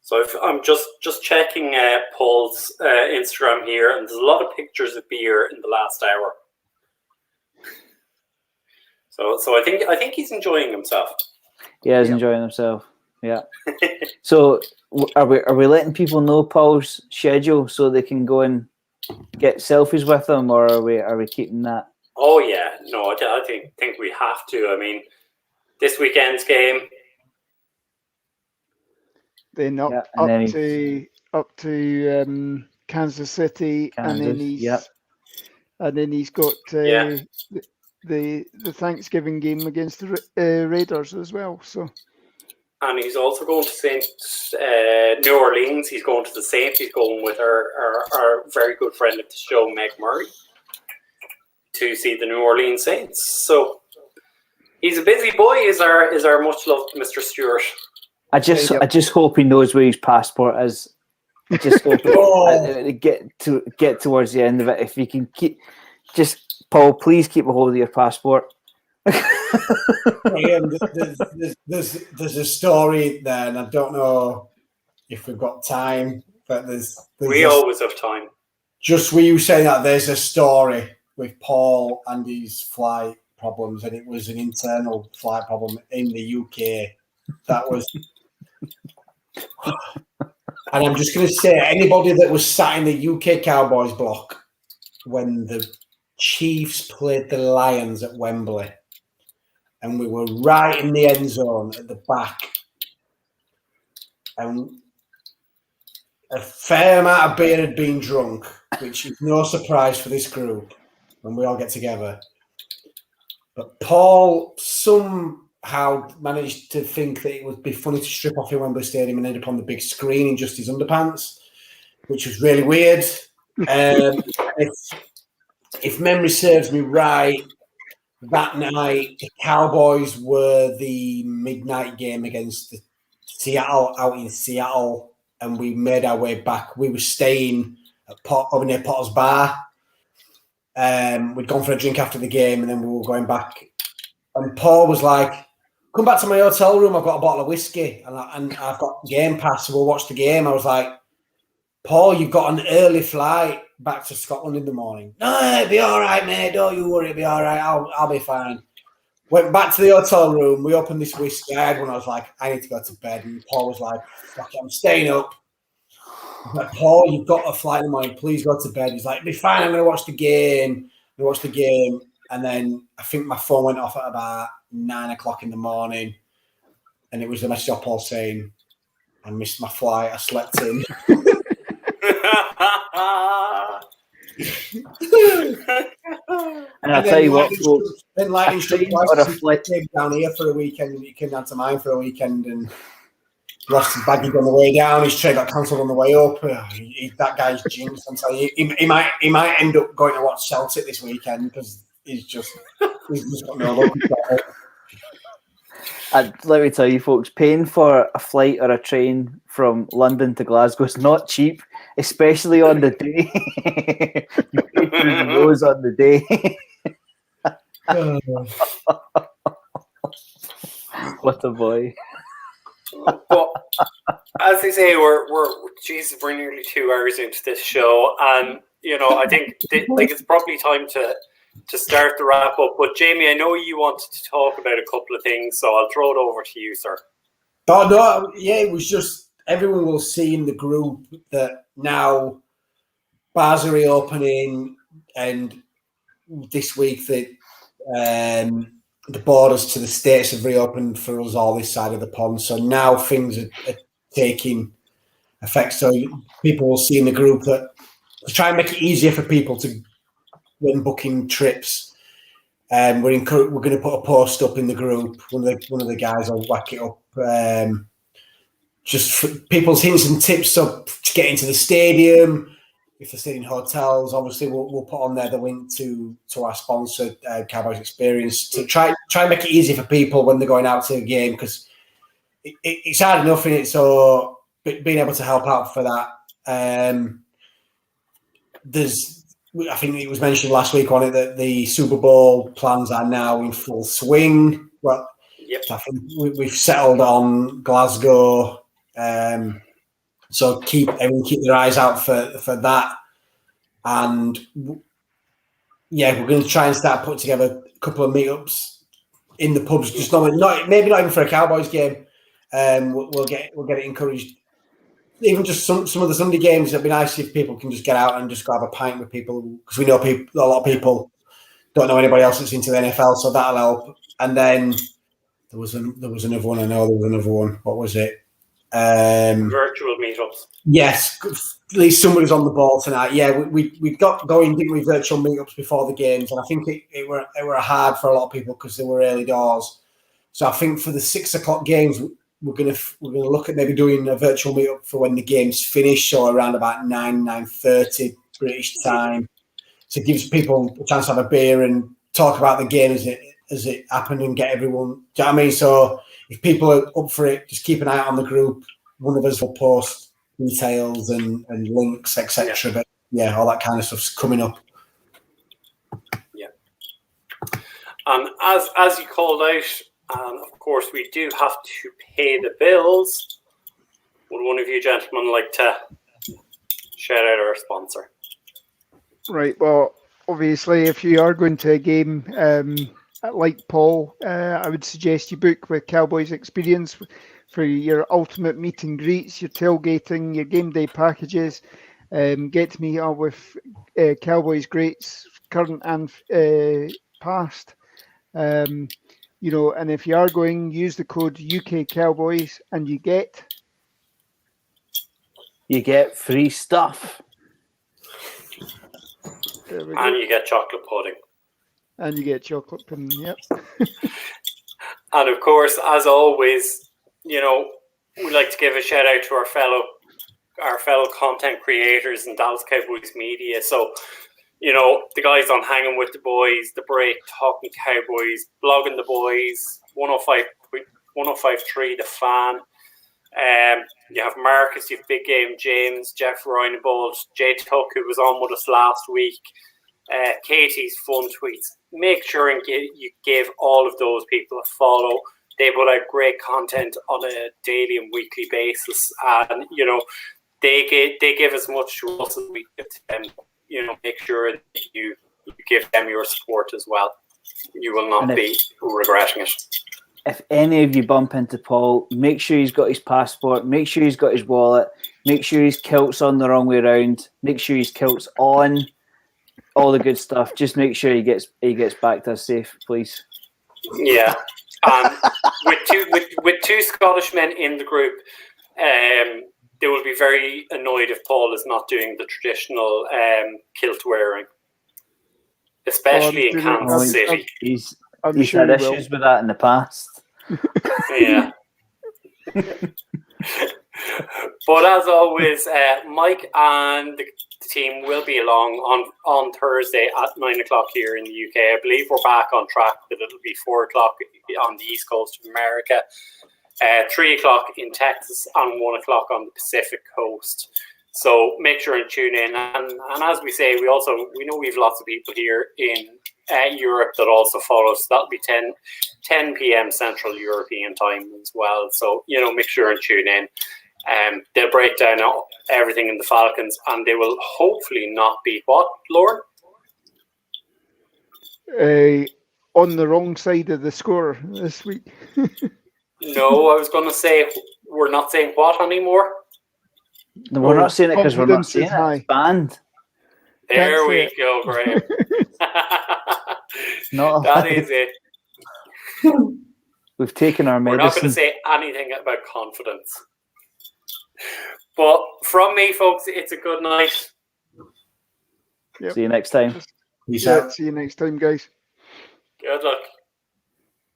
So I'm just checking Paul's Instagram here, and there's a lot of pictures of beer in the last hour. So I think he's enjoying himself. Yeah, he's enjoying himself. Yeah. So are we letting people know Paul's schedule so they can go and get selfies with him, or are we keeping that? Oh yeah, no, I think we have to. I mean, this weekend's game. Then Yeah, and then up to Kansas City, Kansas, and then he's got the Thanksgiving game against the Raiders as well. So, and he's also going to New Orleans. He's going to the Saints. He's going with our very good friend of the show, Meg Murray, to see the New Orleans Saints. So he's a busy boy. Is our much loved Mr. Stewart. I just hope he knows where his passport is. I just hope get towards the end of it. If you can Paul, please keep a hold of your passport. There's a story there, and I don't know if we've got time, but we always have time. Just were you saying that there's a story with Paul and his flight problems, and it was an internal flight problem in the UK. That was. And I'm just going to say, anybody that was sat in the UK Cowboys block when the Chiefs played the Lions at Wembley, and we were right in the end zone at the back, and a fair amount of beer had been drunk, which is no surprise for this group when we all get together. But Paul somehow managed to think that it would be funny to strip off in Wembley Stadium and end up on the big screen in just his underpants, which was really weird. If memory serves me right, that night the Cowboys were the midnight game against Seattle out in Seattle, and we made our way back. We were staying over near Potter's Bar. We'd gone for a drink after the game, and then we were going back. And Paul was like, "Come back to my hotel room. I've got a bottle of whiskey, and I've got Game Pass, so we'll watch the game." I was like, "Paul, you've got an early flight back to Scotland in the morning." "No, it'll be all right, mate. Don't you worry. It'll be all right. I'll be fine." Went back to the hotel room. We opened this whiskey. I had one. I was like, "I need to go to bed." And Paul was like, "Fuck it, I'm staying up." I was like, "Paul, you've got a flight in the morning. Please go to bed." He's like, "It'll be fine. I'm going to watch the game." We watched the game. And then I think my phone went off at about 9 o'clock in the morning. And it was a message of Paul saying, "I missed my flight. I slept in." And I'll tell you what, then lightning struck twice. Came down here for a weekend. He came down to mine for a weekend and lost his baggage on the way down. His train got cancelled on the way up. That guy's jinxed. I'm telling you, he might end up going to watch Celtic this weekend because he's just got no luck. Let me tell you, folks, paying for a flight or a train from London to Glasgow is not cheap, especially on the day. You pay through the nose on the day. What a boy. But as they say, we're nearly 2 hours into this show, and I think it's probably time to start the wrap up. But Jamie, I know you wanted to talk about a couple of things, so I'll throw it over to you, sir. Oh no, yeah, it was just everyone will see in the group that now bars are reopening, and this week the borders to the States have reopened for us all this side of the pond. So now things are taking effect. So people will see in the group that to try and make it easier for people to when booking trips. We're going to put a post up in the group. One of the guys will whack it up. Just for people's hints and tips up to get into the stadium. If they're staying in hotels, obviously we'll put on there the link to our sponsor, Cowboys Experience, to try and make it easy for people when they're going out to a game, because it's hard enough in it. So being able to help out for that, I think it was mentioned last week on it that the Super Bowl plans are now in full swing. Well, yep. I think we've settled on Glasgow. So keep their eyes out for that, and yeah, we're going to try and start putting together a couple of meetups in the pubs. Just maybe not even for a Cowboys game, we'll get it encouraged. Even just some of the Sunday games, it'd be nice if people can just get out and just grab a pint with people, because we know a lot of people don't know anybody else that's into the NFL, so that'll help. And then there was another one. I know there was another one. What was it? Virtual meetups. Yes, at least somebody's on the ball tonight. Yeah, we got going, didn't we? Virtual meetups before the games, and I think it were hard for a lot of people because they were early doors. So I think for the 6 o'clock games, we're gonna look at maybe doing a virtual meetup for when the games finish, so around about 9:30 British time. So it gives people a chance to have a beer and talk about the game as it happened and get everyone. Do you know what I mean? So if people are up for it, just keep an eye out on the group. One of us will post details and links, etc. But yeah, all that kind of stuff's coming up. Yeah. And as you called out, of course, we do have to pay the bills. Would one of you gentlemen like to shout out our sponsor? Right. Well, obviously, if you are going to a game like Paul, I would suggest you book with Cowboys Experience for your ultimate meet and greets, your tailgating, your game day packages. Get to meet up with Cowboys greats, current and past. And if you are going, use the code UK Cowboys, and you get free stuff. And you get chocolate pudding. And you get chocolate pudding, yep. And of course, as always, we like to give a shout out to our fellow content creators in Dallas Cowboys media. So, the guys on Hanging with the Boys, The Break, Talking Cowboys, Blogging the Boys, 105.3 The Fan. You have Marcus, you have Big Game James, Jeff Reinebold, Jay Tuck, who was on with us last week, Katie's Fun Tweets. Make sure and you give all of those people a follow. They put out great content on a daily and weekly basis, and they give as much to us as we give to them. Make sure that you give them your support as well. You will not be regretting it. If any of you bump into Paul, make sure he's got his passport, make sure he's got his wallet, make sure his kilt's on the wrong way around, make sure his kilt's on, all the good stuff. Just make sure he gets back to us safe, please. Yeah. With two Scottish men in the group, they will be very annoyed if Paul is not doing the traditional kilt wearing, especially in Kansas City. He's had issues with that in the past. Yeah. But as always, Mike and the team will be along on Thursday at 9 o'clock here in the UK. I believe we're back on track, but it'll be 4 o'clock on the East Coast of America, 3 o'clock in Texas, and 1 o'clock on the Pacific Coast. So make sure and tune in. And as we say, we know we have lots of people here in Europe that also follow. So that'll be 10 p.m. Central European time as well. So, make sure and tune in. They'll break down everything in the Falcons, and they will hopefully not be what, Lauren? On the wrong side of the score this week. No, I was going to say we're not saying what anymore. No, we're not saying it because we're not saying it. It's banned. There we go, Graham. That is it. We've taken our medicine. We're not going to say anything about confidence. But from me, folks, it's a good night. Yep. See you next time. See you next time, guys. Good luck.